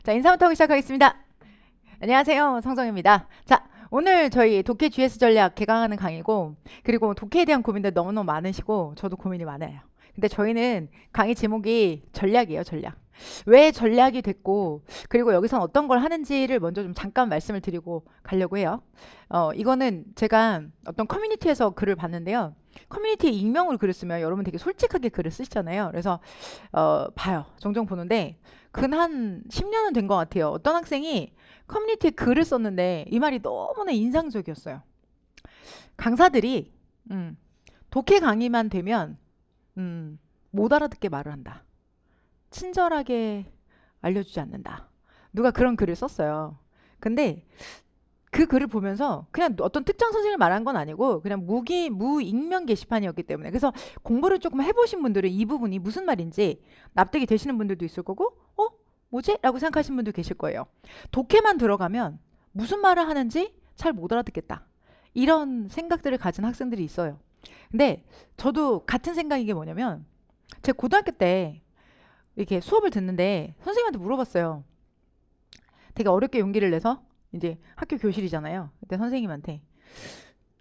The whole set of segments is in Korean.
자, 인사부터 하고 시작하겠습니다. 안녕하세요. 성성입니다. 자, 오늘 저희 독해 GS 전략 개강하는 강의고, 그리고 독해에 대한 고민들 너무너무 많으시고, 저도 고민이 많아요. 근데 저희는 강의 제목이 전략이에요, 전략. 왜 전략이 됐고, 그리고 여기서 어떤 걸 하는지를 먼저 좀 잠깐 말씀을 드리고 가려고 해요. 이거는 제가 어떤 커뮤니티에서 글을 봤는데요. 커뮤니티에 익명으로 글을 쓰면 여러분 되게 솔직하게 글을 쓰시잖아요. 그래서 봐요. 종종 보는데 근 한 10년은 된 것 같아요. 어떤 학생이 커뮤니티에 글을 썼는데 이 말이 너무나 인상적이었어요. 강사들이 음, 독해 강의만 되면 못 알아듣게 말을 한다. 친절하게 알려주지 않는다. 누가 그런 글을 썼어요. 근데 그 글을 보면서 그냥 어떤 특정 선생님을 말한 건 아니고 그냥 무익명 게시판이었기 때문에 그래서 공부를 조금 해보신 분들은 이 부분이 무슨 말인지 납득이 되시는 분들도 있을 거고 뭐지? 라고 생각하시는 분도 계실 거예요. 독해만 들어가면 무슨 말을 하는지 잘 못 알아듣겠다. 이런 생각들을 가진 학생들이 있어요. 근데 저도 같은 생각인 게 뭐냐면 제가 고등학교 때 이렇게 수업을 듣는데 선생님한테 물어봤어요. 되게 어렵게 용기를 내서 이제 학교 교실이잖아요. 그때 선생님한테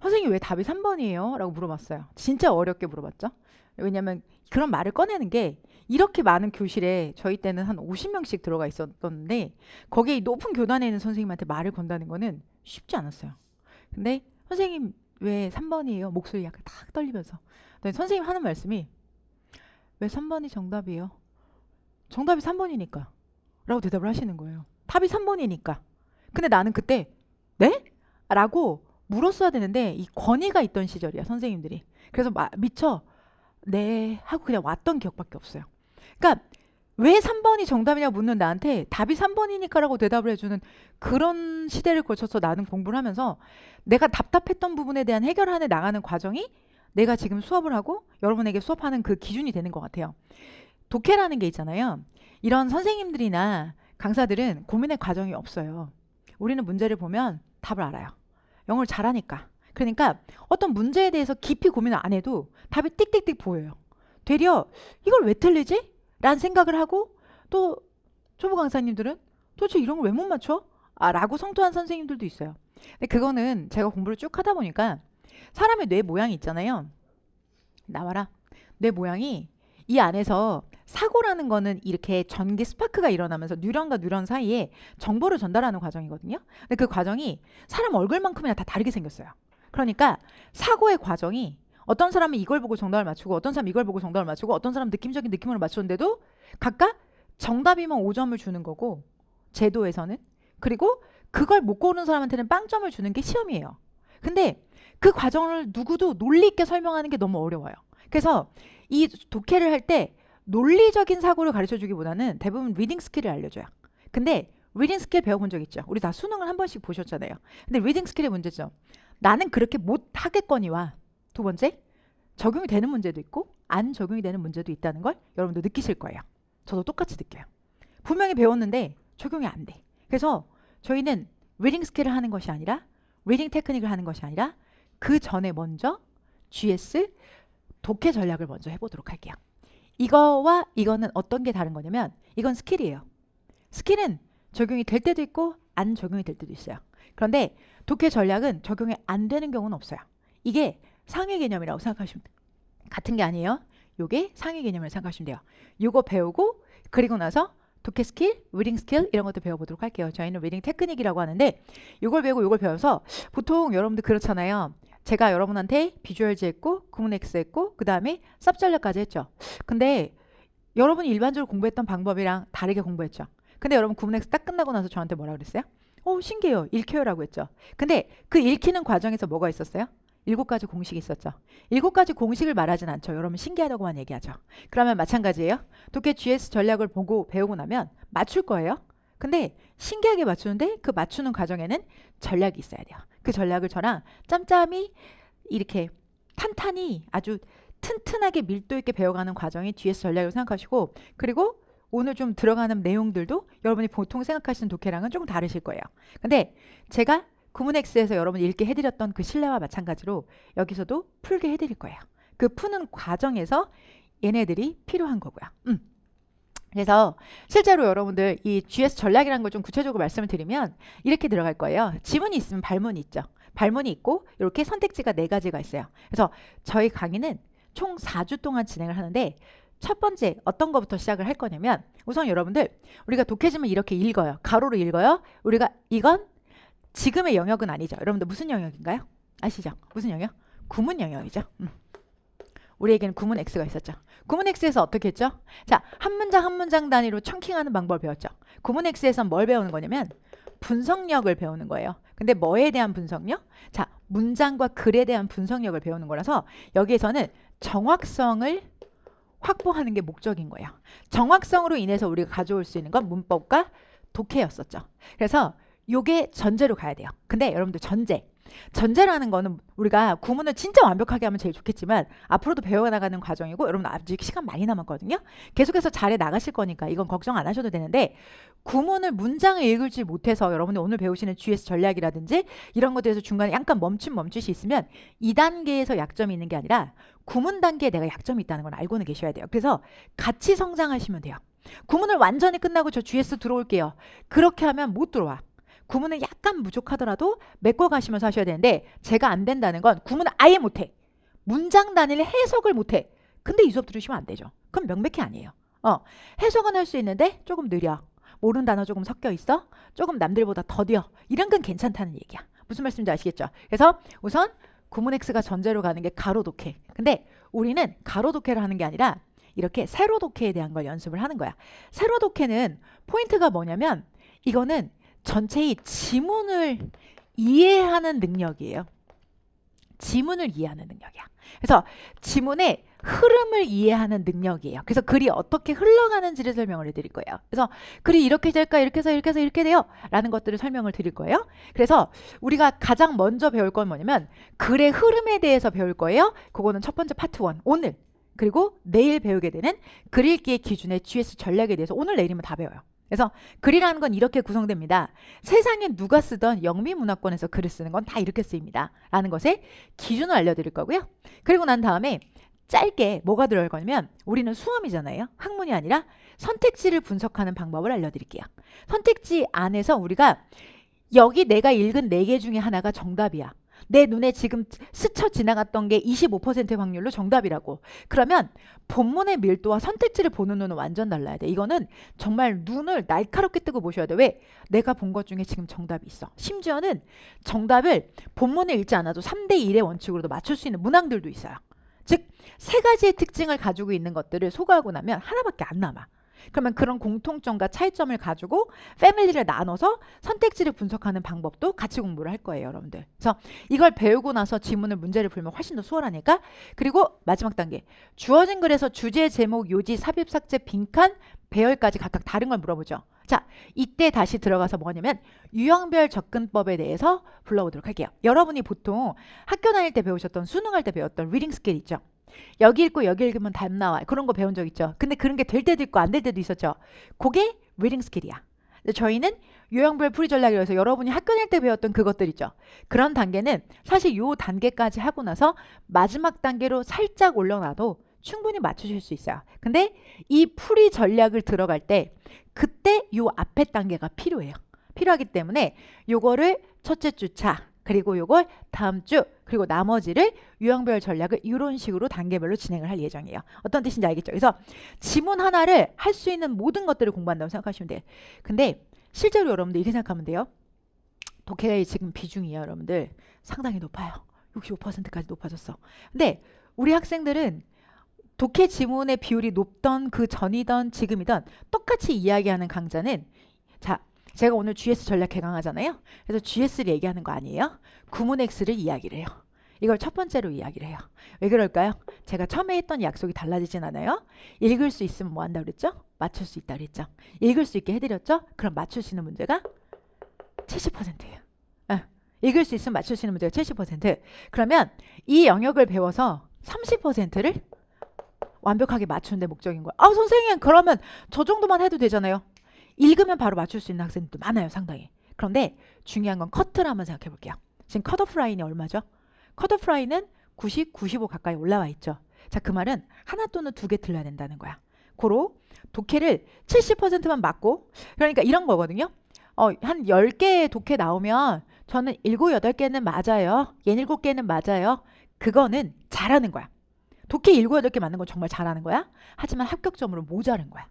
선생님 왜 답이 3번이에요? 라고 물어봤어요. 진짜 어렵게 물어봤죠. 왜냐면 그런 말을 꺼내는 게 이렇게 많은 교실에 저희 때는 한 50명씩 들어가 있었던데 거기에 높은 교단에 있는 선생님한테 말을 건다는 거는 쉽지 않았어요. 근데 선생님 왜 3번이에요? 목소리 약간 탁 떨리면서. 근데 선생님 하는 말씀이 왜 3번이 정답이에요? 정답이 3번이니까. 라고 대답을 하시는 거예요. 답이 3번이니까. 근데 나는 그때 네? 라고 물었어야 되는데 이 권위가 있던 시절이야 선생님들이. 그래서 미처 네 하고 그냥 왔던 기억밖에 없어요. 그러니까 왜 3번이 정답이냐 묻는 나한테 답이 3번이니까라고 대답을 해주는 그런 시대를 거쳐서 나는 공부를 하면서 내가 답답했던 부분에 대한 해결안에 나가는 과정이 내가 지금 수업을 하고 여러분에게 수업하는 그 기준이 되는 것 같아요. 독해라는 게 있잖아요. 이런 선생님들이나 강사들은 고민의 과정이 없어요. 우리는 문제를 보면 답을 알아요. 영어를 잘하니까. 그러니까 어떤 문제에 대해서 깊이 고민을 안 해도 답이 띡띡띡 보여요. 되려 이걸 왜 틀리지? 라는 생각을 하고 또 초보 강사님들은 도대체 이런 걸 왜 못 맞춰? 라고 성토한 선생님들도 있어요. 근데 그거는 제가 공부를 쭉 하다 보니까 사람의 뇌 모양이 있잖아요. 나와라. 뇌 모양이 이 안에서 사고라는 거는 이렇게 전기 스파크가 일어나면서 뉴런과 뉴런 사이에 정보를 전달하는 과정이거든요. 근데 그 과정이 사람 얼굴만큼이나 다 다르게 생겼어요. 그러니까 사고의 과정이 어떤 사람은 이걸 보고 정답을 맞추고 어떤 사람은 이걸 보고 정답을 맞추고 어떤 사람은 느낌적인 느낌으로 맞췄는데도 각각 정답이면 5점을 주는 거고 제도에서는 그리고 그걸 못 고르는 사람한테는 빵점을 주는 게 시험이에요. 근데 그 과정을 누구도 논리 있게 설명하는 게 너무 어려워요. 그래서 이 독해를 할 때 논리적인 사고를 가르쳐 주기보다는 대부분 리딩 스킬을 알려줘요. 근데 리딩 스킬 배워본 적 있죠? 우리 다 수능을 한 번씩 보셨잖아요. 근데 리딩 스킬의 문제죠. 나는 그렇게 못하겠거니와 두 번째, 적용이 되는 문제도 있고 안 적용이 되는 문제도 있다는 걸 여러분도 느끼실 거예요. 저도 똑같이 느껴요. 분명히 배웠는데 적용이 안 돼. 그래서 저희는 리딩 스킬을 하는 것이 아니라 리딩 테크닉을 하는 것이 아니라 그 전에 먼저 GS 독해 전략을 먼저 해보도록 할게요. 이거와 이거는 어떤 게 다른 거냐면 이건 스킬이에요. 스킬은 적용이 될 때도 있고 안 적용이 될 때도 있어요. 그런데 독해 전략은 적용이 안 되는 경우는 없어요. 이게 상위 개념이라고 생각하시면 돼요. 같은 게 아니에요. 요게 상위 개념을 생각하시면 돼요. 요거 배우고 그리고 나서 독해 스킬, 리딩 스킬 이런 것도 배워보도록 할게요. 저희는 리딩 테크닉이라고 하는데 요걸 배우고 요걸 배워서 보통 여러분들 그렇잖아요. 제가 여러분한테 비주얼즈 했고 구문 X 했고 그 다음에 쌉 전략까지 했죠. 근데 여러분이 일반적으로 공부했던 방법이랑 다르게 공부했죠. 근데 여러분 구문 X 딱 끝나고 나서 저한테 뭐라 그랬어요? 신기해요. 읽혀요라고 했죠. 근데 그 읽히는 과정에서 뭐가 있었어요? 7가지 공식이 있었죠. 7가지 공식을 말하진 않죠. 여러분 신기하다고만 얘기하죠. 그러면 마찬가지예요. 독해 GS 전략을 보고 배우고 나면 맞출 거예요. 근데 신기하게 맞추는데 그 맞추는 과정에는 전략이 있어야 돼요. 그 전략을 저랑 짬짬이 이렇게 탄탄히 아주 튼튼하게 밀도 있게 배워가는 과정이 GS 전략을 생각하시고 그리고 오늘 좀 들어가는 내용들도 여러분이 보통 생각하시는 독해랑은 조금 다르실 거예요. 근데 제가 구문X에서 여러분 읽게 해드렸던 그 신뢰와 마찬가지로 여기서도 풀게 해드릴 거예요. 그 푸는 과정에서 얘네들이 필요한 거고요. 그래서 실제로 여러분들 이 GS 전략이라는 걸 좀 구체적으로 말씀을 드리면 이렇게 들어갈 거예요. 지문이 있으면 발문이 있죠. 발문이 있고 이렇게 선택지가 4가지가 있어요. 그래서 저희 강의는 총 4주 동안 진행을 하는데 첫 번째 어떤 거부터 시작을 할 거냐면 우선 여러분들 우리가 독해지면 이렇게 읽어요. 가로로 읽어요. 우리가 이건 지금의 영역은 아니죠. 여러분들 무슨 영역인가요? 아시죠? 무슨 영역? 구문 영역이죠. 우리에게는 구문 X가 있었죠. 구문 X에서 어떻게 했죠? 자, 한 문장 한 문장 단위로 청킹하는 방법을 배웠죠. 구문 X에서 뭘 배우는 거냐면 분석력을 배우는 거예요. 근데 뭐에 대한 분석력? 자, 문장과 글에 대한 분석력을 배우는 거라서 여기에서는 정확성을 확보하는 게 목적인 거예요. 정확성으로 인해서 우리가 가져올 수 있는 건 문법과 독해였었죠. 그래서 요게 전제로 가야 돼요. 근데 여러분들 전제라는 거는 우리가 구문을 진짜 완벽하게 하면 제일 좋겠지만 앞으로도 배워나가는 과정이고 여러분 아직 시간 많이 남았거든요. 계속해서 잘해 나가실 거니까 이건 걱정 안 하셔도 되는데 구문을 문장을 읽을 줄 못해서 여러분이 오늘 배우시는 GS 전략이라든지 이런 것들에서 중간에 약간 멈칫이 있으면 2단계에서 약점이 있는 게 아니라 구문 단계에 내가 약점이 있다는 걸 알고는 계셔야 돼요. 그래서 같이 성장하시면 돼요. 구문을 완전히 끝나고 저 GS 들어올게요. 그렇게 하면 못 들어와. 구문은 약간 부족하더라도 메꿔가시면서 하셔야 되는데 제가 안 된다는 건 구문을 아예 못해. 문장 단위를 해석을 못해. 근데 이 수업 들으시면 안 되죠. 그럼 명백히 아니에요. 해석은 할 수 있는데 조금 느려. 모르는 단어 조금 섞여 있어. 조금 남들보다 더뎌. 이런 건 괜찮다는 얘기야. 무슨 말씀인지 아시겠죠? 그래서 우선 구문 X가 전제로 가는 게 가로 독해. 근데 우리는 가로 독해를 하는 게 아니라 이렇게 세로 독해에 대한 걸 연습을 하는 거야. 세로 독해는 포인트가 뭐냐면 이거는 전체의 지문을 이해하는 능력이에요. 지문을 이해하는 능력이야. 그래서 지문의 흐름을 이해하는 능력이에요. 그래서 글이 어떻게 흘러가는지를 설명을 해드릴 거예요. 그래서 글이 이렇게 될까 이렇게 해서 이렇게 해서 이렇게 돼요 라는 것들을 설명을 드릴 거예요. 그래서 우리가 가장 먼저 배울 건 뭐냐면 글의 흐름에 대해서 배울 거예요. 그거는 첫 번째 파트 1 오늘 그리고 내일 배우게 되는 글 읽기의 기준의 GS 전략에 대해서 오늘 내일이면 다 배워요. 그래서 글이라는 건 이렇게 구성됩니다. 세상에 누가 쓰던 영미문화권에서 글을 쓰는 건 다 이렇게 쓰입니다. 라는 것의 기준을 알려드릴 거고요. 그리고 난 다음에 짧게 뭐가 들어갈 거냐면 우리는 수험이잖아요. 학문이 아니라 선택지를 분석하는 방법을 알려드릴게요. 선택지 안에서 우리가 여기 내가 읽은 4개 중에 하나가 정답이야. 내 눈에 지금 스쳐 지나갔던 게 25%의 확률로 정답이라고. 그러면 본문의 밀도와 선택지를 보는 눈은 완전 달라야 돼. 이거는 정말 눈을 날카롭게 뜨고 보셔야 돼. 왜? 내가 본 것 중에 지금 정답이 있어. 심지어는 정답을 본문에 읽지 않아도 3대 1의 원칙으로도 맞출 수 있는 문항들도 있어요. 즉, 3가지의 특징을 가지고 있는 것들을 소거하고 나면 하나밖에 안 남아. 그러면 그런 공통점과 차이점을 가지고 패밀리를 나눠서 선택지를 분석하는 방법도 같이 공부를 할 거예요, 여러분들. 그래서 이걸 배우고 나서 지문을 문제를 풀면 훨씬 더 수월하니까. 그리고 마지막 단계. 주어진 글에서 주제, 제목, 요지, 삽입, 삭제, 빈칸, 배열까지 각각 다른 걸 물어보죠. 자, 이때 다시 들어가서 뭐냐면 유형별 접근법에 대해서 불러보도록 할게요. 여러분이 보통 학교 다닐 때 배우셨던 수능할 때 배웠던 리딩 스킬 있죠. 여기 읽고 여기 읽으면 답 나와. 그런 거 배운 적 있죠. 근데 그런 게 될 때도 있고 안 될 때도 있었죠. 그게 리딩 스킬이야. 근데 저희는 유형별 풀이 전략이라고 해서 여러분이 학교 다닐 때 배웠던 그것들 있죠. 그런 단계는 사실 요 단계까지 하고 나서 마지막 단계로 살짝 올려놔도 충분히 맞추실 수 있어요. 근데 이 풀이 전략을 들어갈 때 그때 요 앞에 단계가 필요해요. 필요하기 때문에 요거를 첫째 주차 그리고 요걸 다음 주 그리고 나머지를 유형별 전략을 이런 식으로 단계별로 진행을 할 예정이에요. 어떤 뜻인지 알겠죠? 그래서 지문 하나를 할 수 있는 모든 것들을 공부한다고 생각하시면 돼요. 근데 실제로 여러분들 이렇게 생각하면 돼요. 독해의 지금 비중이요, 여러분들 상당히 높아요. 65%까지 높아졌어. 근데 우리 학생들은 독해 지문의 비율이 높던 그 전이던 지금이던 똑같이 이야기하는 강좌는 자, 제가 오늘 GS 전략 개강하잖아요. 그래서 GS를 얘기하는 거 아니에요. 구문 X를 이야기를 해요. 이걸 첫 번째로 이야기를 해요. 왜 그럴까요? 제가 처음에 했던 약속이 달라지진 않아요. 읽을 수 있으면 뭐 한다 그랬죠? 맞출 수 있다 그랬죠? 읽을 수 있게 해드렸죠? 그럼 맞출 수 있는 문제가 70%예요. 읽을 수 있으면 맞출 수 있는 문제가 70%. 그러면 이 영역을 배워서 30%를 완벽하게 맞추는 데 목적인 거야. 아, 선생님 그러면 저 정도만 해도 되잖아요. 읽으면 바로 맞출 수 있는 학생들도 많아요, 상당히. 그런데 중요한 건 커트를 한번 생각해 볼게요. 지금 컷오프 라인이 얼마죠? 컷오프 라인은 90, 95 가까이 올라와 있죠. 자, 그 말은 하나 또는 2개 틀려야 된다는 거야. 고로 독해를 70%만 맞고, 그러니까 이런 거거든요. 한 10개의 독해 나오면 저는 7, 8개는 맞아요. 7개는 맞아요. 그거는 잘하는 거야. 독해 7, 8개 맞는 건 정말 잘하는 거야. 하지만 합격점으로 모자른 거야.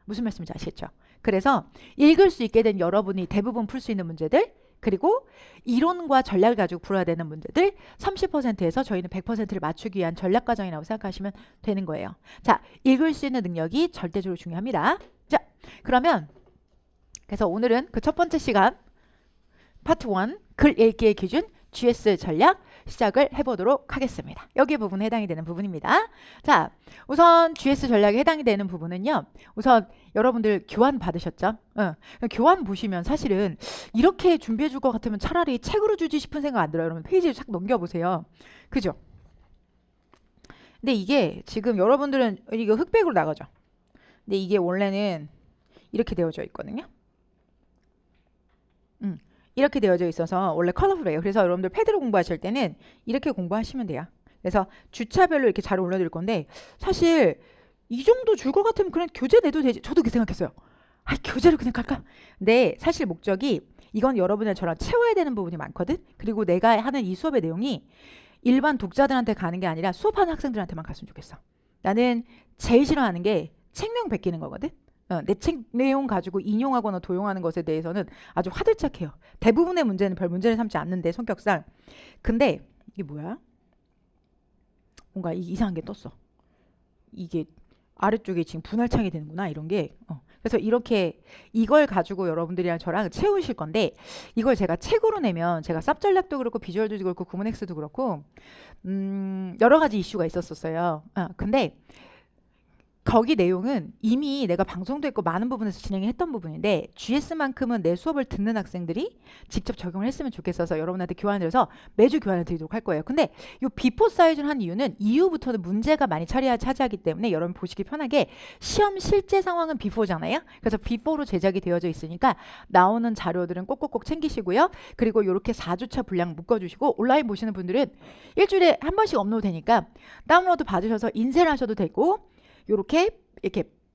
무슨 말씀인지 아시겠죠? 그래서 읽을 수 있게 된 여러분이 대부분 풀 수 있는 문제들, 그리고 이론과 전략을 가지고 풀어야 되는 문제들 30%에서 저희는 100%를 맞추기 위한 전략 과정이라고 생각하시면 되는 거예요. 자, 읽을 수 있는 능력이 절대적으로 중요합니다. 자, 그러면 그래서 오늘은 그 첫 번째 시간 파트 1 글 읽기의 기준 GS 전략 시작을 해보도록 하겠습니다. 여기 부분에 해당이 되는 부분입니다. 자, 우선 GS 전략에 해당이 되는 부분은요. 우선 여러분들 교환 받으셨죠? 교환 보시면 사실은 이렇게 준비해 줄 것 같으면 차라리 책으로 주지 싶은 생각 안 들어요. 여러분 페이지를 쫙 넘겨보세요. 그죠? 근데 이게 지금 여러분들은 이거 흑백으로 나가죠. 근데 이게 원래는 이렇게 되어져 있거든요. 이렇게 되어져 있어서 원래 컬러풀해요. 그래서 여러분들 패드로 공부하실 때는 이렇게 공부하시면 돼요. 그래서 주차별로 이렇게 잘 올려드릴 건데 사실 이 정도 줄 것 같으면 그냥 교재 내도 되지. 저도 그렇게 생각했어요. 교재로 그냥 갈까? 근데 사실 목적이 이건 여러분들 저랑 채워야 되는 부분이 많거든. 그리고 내가 하는 이 수업의 내용이 일반 독자들한테 가는 게 아니라 수업하는 학생들한테만 갔으면 좋겠어. 나는 제일 싫어하는 게 책명 베끼는 거거든. 내 책 내용 가지고 인용하거나 도용하는 것에 대해서는 아주 화들짝해요. 대부분의 문제는 별 문제를 삼지 않는데 성격상. 근데 이게 뭐야? 뭔가 이상한 게 떴어. 이게 아래쪽에 지금 분할창이 되는구나 이런 게. 그래서 이렇게 이걸 가지고 여러분들이랑 저랑 채우실 건데 이걸 제가 책으로 내면 제가 쌉 전략도 그렇고 비주얼도 그렇고 구문엑스도 그렇고 여러 가지 이슈가 있었었어요. 근데 거기 내용은 이미 내가 방송도 했고 많은 부분에서 진행했던 부분인데 GS만큼은 내 수업을 듣는 학생들이 직접 적용을 했으면 좋겠어서 여러분한테 교환을 해서 매주 교환을 드리도록 할 거예요. 근데 이 비포 사이즈를 한 이유는 이후부터는 문제가 많이 차지하기 때문에 여러분 보시기 편하게 시험 실제 상황은 비포잖아요. 그래서 비포로 제작이 되어져 있으니까 나오는 자료들은 꼭꼭꼭 챙기시고요. 그리고 이렇게 4주차 분량 묶어주시고 온라인 보시는 분들은 일주일에 한 번씩 업로드 되니까 다운로드 받으셔서 인쇄를 하셔도 되고 이렇게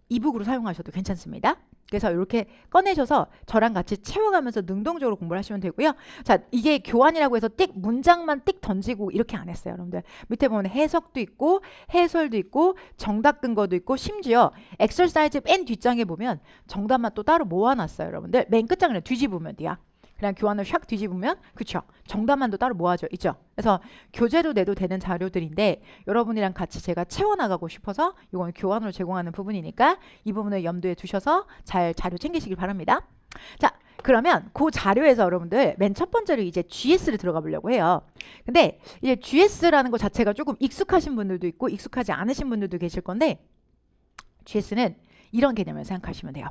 이북으로 사용하셔도 괜찮습니다. 그래서 이렇게 꺼내셔서 저랑 같이 채워가면서 능동적으로 공부를 하시면 되고요. 자, 이게 교환이라고 해서 띡 문장만 띡 던지고 이렇게 안 했어요, 여러분들. 밑에 보면 해석도 있고 해설도 있고 정답 근거도 있고 심지어 엑서사이즈 맨 뒷장에 보면 정답만 또 따로 모아놨어요, 여러분들. 맨 끝장을 뒤집으면 돼요. 그냥 교환을 샥 뒤집으면 그쵸 정답만도 따로 모아져 있죠. 그래서 교재로 내도 되는 자료들인데 여러분이랑 같이 제가 채워나가고 싶어서 이건 교환으로 제공하는 부분이니까 이 부분을 염두에 두셔서 잘 자료 챙기시길 바랍니다. 자, 그러면 그 자료에서 여러분들 맨 첫 번째로 이제 GS를 들어가 보려고 해요. 근데 이제 GS라는 것 자체가 조금 익숙하신 분들도 있고 익숙하지 않으신 분들도 계실 건데 GS는 이런 개념을 생각하시면 돼요.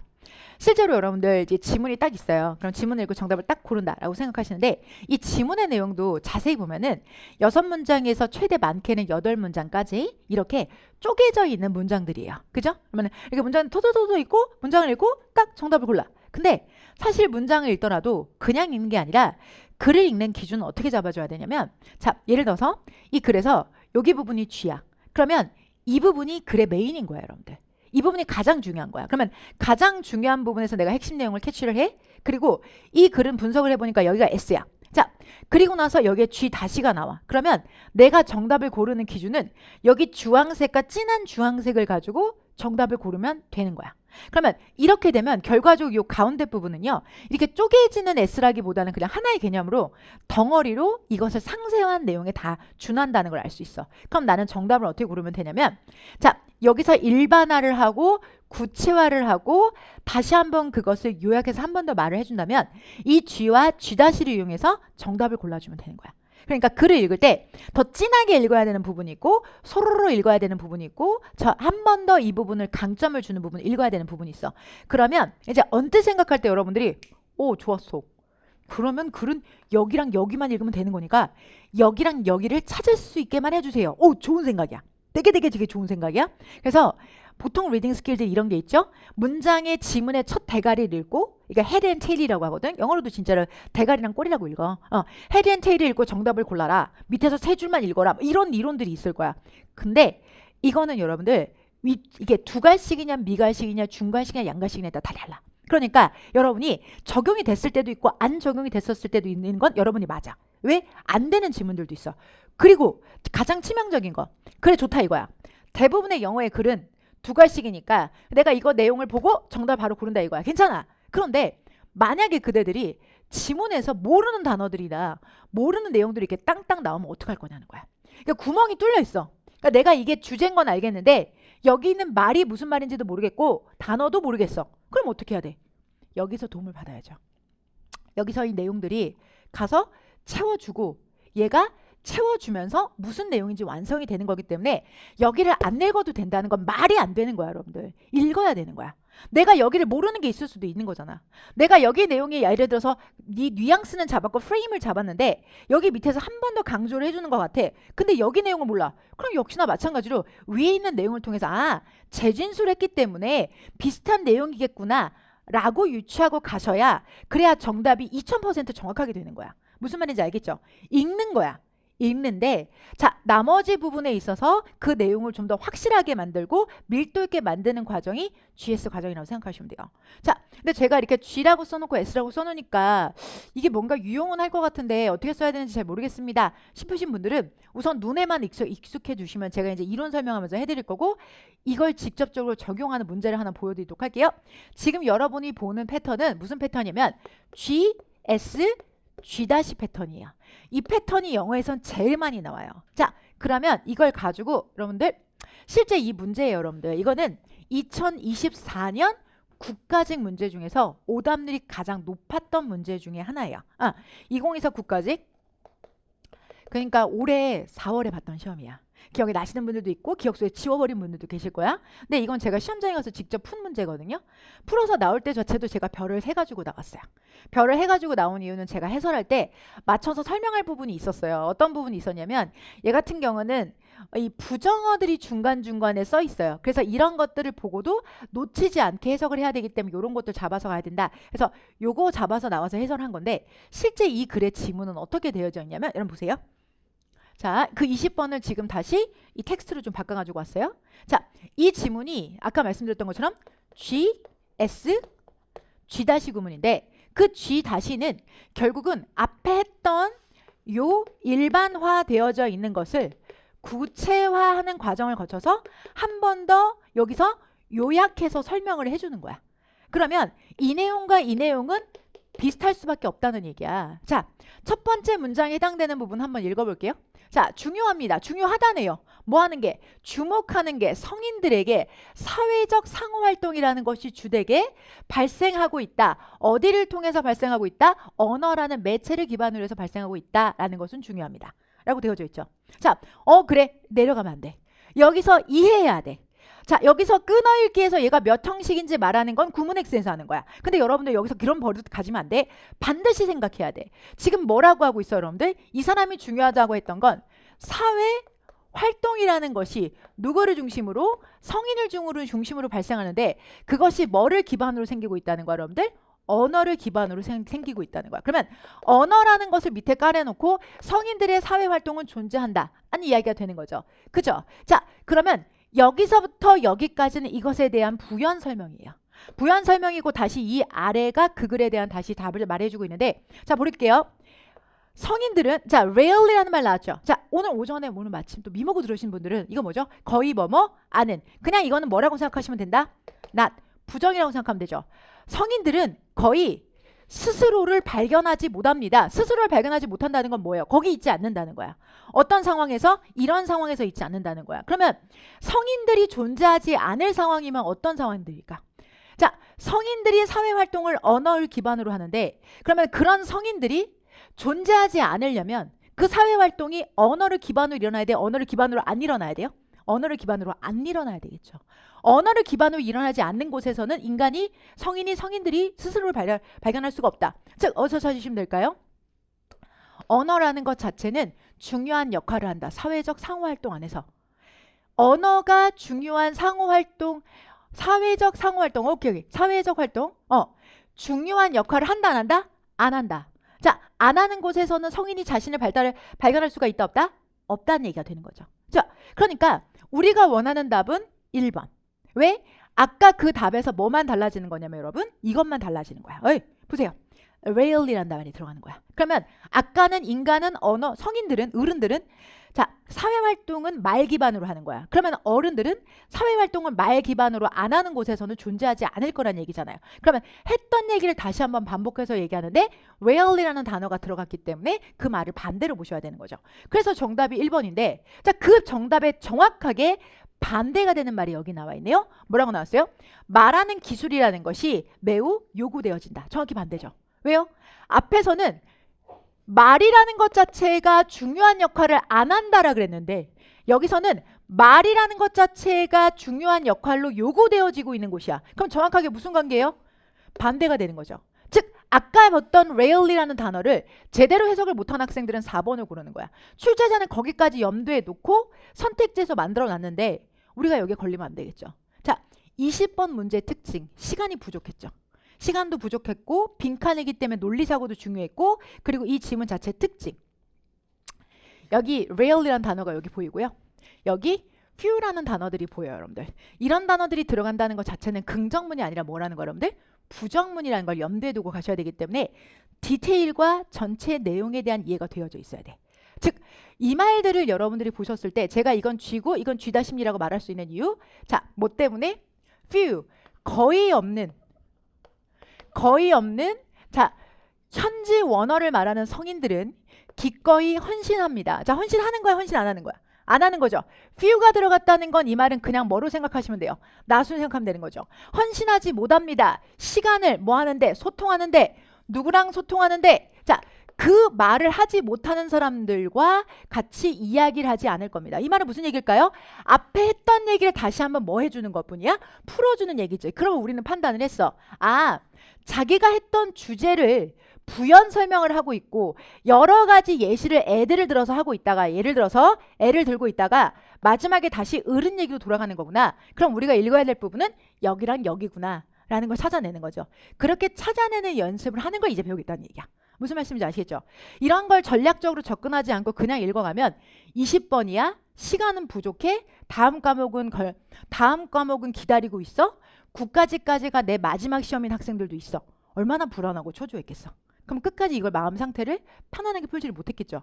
실제로 여러분들 이제 지문이 딱 있어요. 그럼 지문을 읽고 정답을 딱 고른다라고 생각하시는데 이 지문의 내용도 자세히 보면은 6문장에서 최대 많게는 8문장까지 이렇게 쪼개져 있는 문장들이에요. 그죠? 그러면 이렇게 문장이 토도토도 있고 문장을 읽고 딱 정답을 골라. 근데 사실 문장을 읽더라도 그냥 읽는 게 아니라 글을 읽는 기준은 어떻게 잡아줘야 되냐면 자, 예를 들어서 이 글에서 여기 부분이 G야. 그러면 이 부분이 글의 메인인 거예요, 여러분들. 이 부분이 가장 중요한 거야. 그러면 가장 중요한 부분에서 내가 핵심 내용을 캐치를 해. 그리고 이 글은 분석을 해보니까 여기가 S야. 자, 그리고 나서 여기에 G 다시가 나와. 그러면 내가 정답을 고르는 기준은 여기 주황색과 진한 주황색을 가지고 정답을 고르면 되는 거야. 그러면 이렇게 되면 결과적으로 이 가운데 부분은요. 이렇게 쪼개지는 S라기보다는 그냥 하나의 개념으로 덩어리로 이것을 상세한 내용에 다 준한다는 걸 알 수 있어. 그럼 나는 정답을 어떻게 고르면 되냐면 자, 여기서 일반화를 하고 구체화를 하고 다시 한번 그것을 요약해서 한 번 더 말을 해준다면 이 G와 G-를 이용해서 정답을 골라주면 되는 거야. 그러니까 글을 읽을 때 더 진하게 읽어야 되는 부분이 있고 소로로 읽어야 되는 부분이 있고 한 번 더 이 부분을 강점을 주는 부분을 읽어야 되는 부분이 있어. 그러면 이제 언뜻 생각할 때 여러분들이 오 좋았어. 그러면 글은 여기랑 여기만 읽으면 되는 거니까 여기랑 여기를 찾을 수 있게만 해주세요. 오 좋은 생각이야. 되게 좋은 생각이야. 그래서 보통 리딩 스킬들 이런 게 있죠. 문장의 지문의 첫 대가리를 읽고 이게 헤드 앤 테일이라고 하거든. 영어로도 진짜로 대가리랑 꼬리라고 읽어. 헤드 앤 테일을 읽고 정답을 골라라. 밑에서 세 줄만 읽어라. 이런 이론들이 있을 거야. 근데 이거는 여러분들 이게 두갈식이냐 미갈식이냐 중갈식이냐 양갈식이냐에 따라 다 달라. 그러니까 여러분이 적용이 됐을 때도 있고 안 적용이 됐었을 때도 있는 건 여러분이 맞아. 왜? 안 되는 지문들도 있어. 그리고 가장 치명적인 거. 그래 좋다 이거야. 대부분의 영어의 글은 두갈식이니까 내가 이거 내용을 보고 정답 바로 고른다 이거야. 괜찮아. 그런데 만약에 그대들이 지문에서 모르는 단어들이나 모르는 내용들이 이렇게 땅땅 나오면 어떡할 거냐는 거야. 그러니까 구멍이 뚫려 있어. 그러니까 내가 이게 주제인 건 알겠는데 여기 있는 말이 무슨 말인지도 모르겠고 단어도 모르겠어. 그럼 어떻게 해야 돼? 여기서 도움을 받아야죠. 여기서 이 내용들이 가서 채워주고 얘가 채워주면서 무슨 내용인지 완성이 되는 거기 때문에 여기를 안 읽어도 된다는 건 말이 안 되는 거야, 여러분들. 읽어야 되는 거야. 내가 여기를 모르는 게 있을 수도 있는 거잖아. 내가 여기 내용이 예를 들어서 네 뉘앙스는 잡았고 프레임을 잡았는데 여기 밑에서 한 번 더 강조를 해주는 것 같아. 근데 여기 내용을 몰라. 그럼 역시나 마찬가지로 위에 있는 내용을 통해서 재진술했기 때문에 비슷한 내용이겠구나 라고 유추하고 가셔야 그래야 정답이 2000% 정확하게 되는 거야. 무슨 말인지 알겠죠? 읽는 거야. 읽는데 자 나머지 부분에 있어서 그 내용을 좀 더 확실하게 만들고 밀도 있게 만드는 과정이 GS 과정이라고 생각하시면 돼요. 자 근데 제가 이렇게 G라고 써놓고 S라고 써놓으니까 이게 뭔가 유용은 할 것 같은데 어떻게 써야 되는지 잘 모르겠습니다 싶으신 분들은 우선 눈에만 익숙해 주시면 제가 이제 이론 설명하면서 해드릴 거고 이걸 직접적으로 적용하는 문제를 하나 보여드리도록 할게요. 지금 여러분이 보는 패턴은 무슨 패턴이냐면 G, S, G' 패턴이에요. 이 패턴이 영어에선 제일 많이 나와요. 자, 그러면 이걸 가지고 여러분들 실제 이 문제예요, 여러분들. 이거는 2024년 국가직 문제 중에서 오답률이 가장 높았던 문제 중에 하나예요. 2024 국가직. 그러니까 올해 4월에 봤던 시험이야. 기억이 나시는 분들도 있고 기억 속에 지워버린 분들도 계실 거야. 근데 이건 제가 시험장에 가서 직접 푼 문제거든요. 풀어서 나올 때 자체도 제가 별을 해가지고 나왔어요. 별을 해가지고 나온 이유는 제가 해설할 때 맞춰서 설명할 부분이 있었어요. 어떤 부분이 있었냐면 얘 같은 경우는 이 부정어들이 중간중간에 써 있어요. 그래서 이런 것들을 보고도 놓치지 않게 해석을 해야 되기 때문에 이런 것들 잡아서 가야 된다. 그래서 요거 잡아서 나와서 해설한 건데 실제 이 글의 지문은 어떻게 되어져 있냐면 여러분 보세요. 자, 그 20번을 지금 다시 이 텍스트로 좀 바꿔가지고 왔어요. 자, 이 지문이 아까 말씀드렸던 것처럼 G, S, G' 구문인데 그 G'는 결국은 앞에 했던 요 일반화되어져 있는 것을 구체화하는 과정을 거쳐서 한 번 더 여기서 요약해서 설명을 해주는 거야. 그러면 이 내용과 이 내용은 비슷할 수밖에 없다는 얘기야. 자, 첫 번째 문장에 해당되는 부분 한번 읽어볼게요. 자, 중요합니다. 중요하다네요. 뭐 하는 게? 주목하는 게 성인들에게 사회적 상호활동이라는 것이 주되게 발생하고 있다. 어디를 통해서 발생하고 있다? 언어라는 매체를 기반으로 해서 발생하고 있다라는 것은 중요합니다. 라고 되어져 있죠. 자, 그래. 내려가면 안 돼. 여기서 이해해야 돼. 자, 여기서 끊어읽기에서 얘가 몇 형식인지 말하는 건 구문엑센스 하는 거야. 근데 여러분들 여기서 그런 버릇 가지면 안 돼. 반드시 생각해야 돼. 지금 뭐라고 하고 있어, 여러분들? 이 사람이 중요하다고 했던 건 사회 활동이라는 것이 누구를 중심으로? 성인을 중심으로 발생하는데 그것이 뭐를 기반으로 생기고 있다는 거야, 여러분들? 언어를 기반으로 생기고 있다는 거야. 그러면 언어라는 것을 밑에 깔아놓고 성인들의 사회 활동은 존재한다. 하는 이야기가 되는 거죠. 그죠? 자, 그러면 여기서부터 여기까지는 이것에 대한 부연 설명이에요. 부연 설명이고 다시 이 아래가 그 글에 대한 다시 답을 말해주고 있는데 자 볼게요. 성인들은 자 rarely라는 말 나왔죠. 자 오늘 오전에 오늘 마침 또 미모고 들으신 분들은 이거 뭐죠? 거의 뭐뭐 아는 그냥 이거는 뭐라고 생각하시면 된다? not 부정이라고 생각하면 되죠. 성인들은 거의 스스로를 발견하지 못합니다. 스스로를 발견하지 못한다는 건 뭐예요? 거기 있지 않는다는 거야. 어떤 상황에서? 이런 상황에서 있지 않는다는 거야. 그러면 성인들이 존재하지 않을 상황이면 어떤 상황들일까? 자, 성인들이 사회활동을 언어를 기반으로 하는데 그러면 그런 성인들이 존재하지 않으려면 그 사회활동이 언어를 기반으로 일어나야 돼? 언어를 기반으로 안 일어나야 돼요? 언어를 기반으로 안 일어나야 되겠죠. 언어를 기반으로 일어나지 않는 곳에서는 성인들이 스스로를 발견할 수가 없다. 즉 어디서 찾으시면 될까요? 언어라는 것 자체는 중요한 역할을 한다. 사회적 상호활동 안에서. 언어가 중요한 상호활동, 사회적 상호활동, 오케이. 사회적 활동, 중요한 역할을 한다, 안 한다? 안 한다. 자, 안 하는 곳에서는 성인이 자신을 발견할 수가 있다, 없다? 없다는 얘기가 되는 거죠. 자, 그러니까 우리가 원하는 답은 1번. 왜? 아까 그 답에서 뭐만 달라지는 거냐면 여러분 이것만 달라지는 거야. 어이, 보세요. rarely라는 단말이 들어가는 거야. 그러면 아까는 인간은 언어, 성인들은, 어른들은 자, 사회활동은 말 기반으로 하는 거야. 그러면 어른들은 사회활동을 말 기반으로 안 하는 곳에서는 존재하지 않을 거란 얘기잖아요. 그러면 했던 얘기를 다시 한번 반복해서 얘기하는데 rarely라는 단어가 들어갔기 때문에 그 말을 반대로 보셔야 되는 거죠. 그래서 정답이 1번인데 자, 그 정답에 정확하게 반대가 되는 말이 여기 나와 있네요. 뭐라고 나왔어요? 말하는 기술이라는 것이 매우 요구되어진다. 정확히 반대죠. 왜요? 앞에서는 말이라는 것 자체가 중요한 역할을 안 한다라 그랬는데 여기서는 말이라는 것 자체가 중요한 역할로 요구되어지고 있는 곳이야. 그럼 정확하게 무슨 관계예요? 반대가 되는 거죠. 즉 아까 봤던 rarely라는 단어를 제대로 해석을 못한 학생들은 4번을 고르는 거야. 출제자는 거기까지 염두에 놓고 선택지에서 만들어 놨는데 우리가 여기에 걸리면 안 되겠죠. 자, 20번 문제의 특징, 시간이 부족했죠. 시간도 부족했고 빈칸이기 때문에 논리사고도 중요했고 그리고 이 지문 자체의 특징. 여기 rarely라는 단어가 여기 보이고요. 여기 few라는 단어들이 보여요, 여러분들. 이런 단어들이 들어간다는 것 자체는 긍정문이 아니라 뭐라는 거 여러분들? 부정문이라는 걸 염두에 두고 가셔야 되기 때문에 디테일과 전체 내용에 대한 이해가 되어져 있어야 돼. 즉, 이 말들을 여러분들이 보셨을 때 제가 이건 쥐고 이건 쥐다심이라고 말할 수 있는 이유. 자, 뭐 때문에? few, 거의 없는 자, 현지 원어를 말하는 성인들은 기꺼이 헌신합니다. 자, 헌신하는 거야, 헌신 안 하는 거야? 안 하는 거죠. few가 들어갔다는 건 이 말은 그냥 뭐로 생각하시면 돼요? 나순 생각하면 되는 거죠. 헌신하지 못합니다. 시간을 뭐 하는데? 소통하는데. 누구랑 소통하는데? 자, 그 말을 하지 못하는 사람들과 같이 이야기를 하지 않을 겁니다. 이 말은 무슨 얘기일까요? 앞에 했던 얘기를 다시 한번 뭐 해주는 것뿐이야? 풀어주는 얘기죠. 그러면 우리는 판단을 했어. 아, 자기가 했던 주제를 부연 설명을 하고 있고 여러 가지 예시를 애들을 들어서 하고 있다가 예를 들어서 애를 들고 있다가 마지막에 다시 어른 얘기로 돌아가는 거구나. 그럼 우리가 읽어야 될 부분은 여기랑 여기구나 라는 걸 찾아내는 거죠. 그렇게 찾아내는 연습을 하는 걸 이제 배우겠다는 얘기야. 무슨 말씀인지 아시겠죠? 이런 걸 전략적으로 접근하지 않고 그냥 읽어가면 20번이야. 시간은 부족해. 다음 과목은 기다리고 있어. 9까지가 내 마지막 시험인 학생들도 있어. 얼마나 불안하고 초조했겠어. 그럼 끝까지 이걸 마음 상태를 편안하게 풀지를 못했겠죠.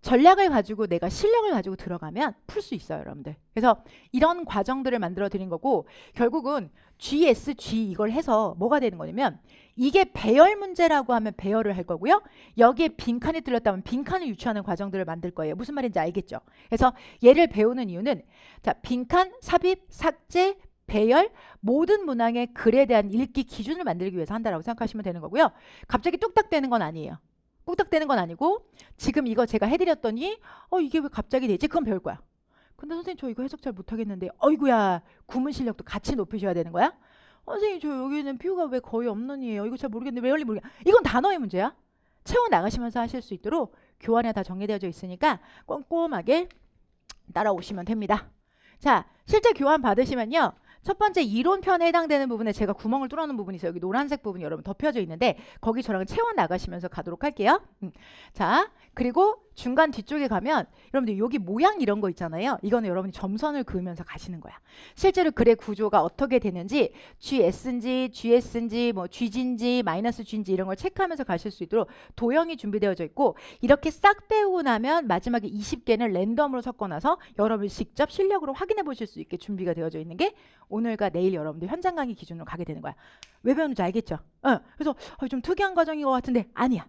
전략을 가지고 내가 실력을 가지고 들어가면 풀 수 있어요, 여러분들. 그래서 이런 과정들을 만들어 드린 거고 결국은 GSG 이걸 해서 뭐가 되는 거냐면 이게 배열 문제라고 하면 배열을 할 거고요. 여기에 빈칸이 뚫렸다면 빈칸을 유추하는 과정들을 만들 거예요. 무슨 말인지 알겠죠? 그래서 얘를 배우는 이유는 자, 빈칸, 삽입, 삭제, 배열, 모든 문항의 글에 대한 읽기 기준을 만들기 위해서 한다라고 생각하시면 되는 거고요. 갑자기 뚝딱 되는 건 아니에요. 뚝딱 되는 건 아니고 지금 이거 제가 해드렸더니 이게 왜 갑자기 되지? 그건 배울 거야. 근데 선생님 저 이거 해석 잘 못하겠는데 어이구야 구문 실력도 같이 높이셔야 되는 거야? 선생님 저 여기는 퓨가 왜 거의 없는이에요. 이거 잘 모르겠는데 왜 열리 모르겠 이건 단어의 문제야. 채워 나가시면서 하실 수 있도록 교환에 다 정리되어져 있으니까 꼼꼼하게 따라오시면 됩니다. 자, 실제 교환 받으시면요. 첫 번째 이론편에 해당되는 부분에 제가 구멍을 뚫어놓은 부분이 있어요. 여기 노란색 부분이 여러분 덮여져 있는데 거기 저랑 채워 나가시면서 가도록 할게요. 자, 그리고 중간 뒤쪽에 가면 여러분들 여기 모양 이런 거 있잖아요. 이거는 여러분이 점선을 그으면서 가시는 거야. 실제로 글의 구조가 어떻게 되는지 GS인지 GS인지 뭐 G인지 마이너스 G인지 이런 걸 체크하면서 가실 수 있도록 도형이 준비되어져 있고 이렇게 싹 배우고 나면 마지막에 20개는 랜덤으로 섞어놔서 여러분이 직접 실력으로 확인해 보실 수 있게 준비가 되어져 있는 게 오늘과 내일 여러분들 현장 강의 기준으로 가게 되는 거야. 왜 배우는지 알겠죠? 그래서 좀 특이한 과정인 것 같은데 아니야.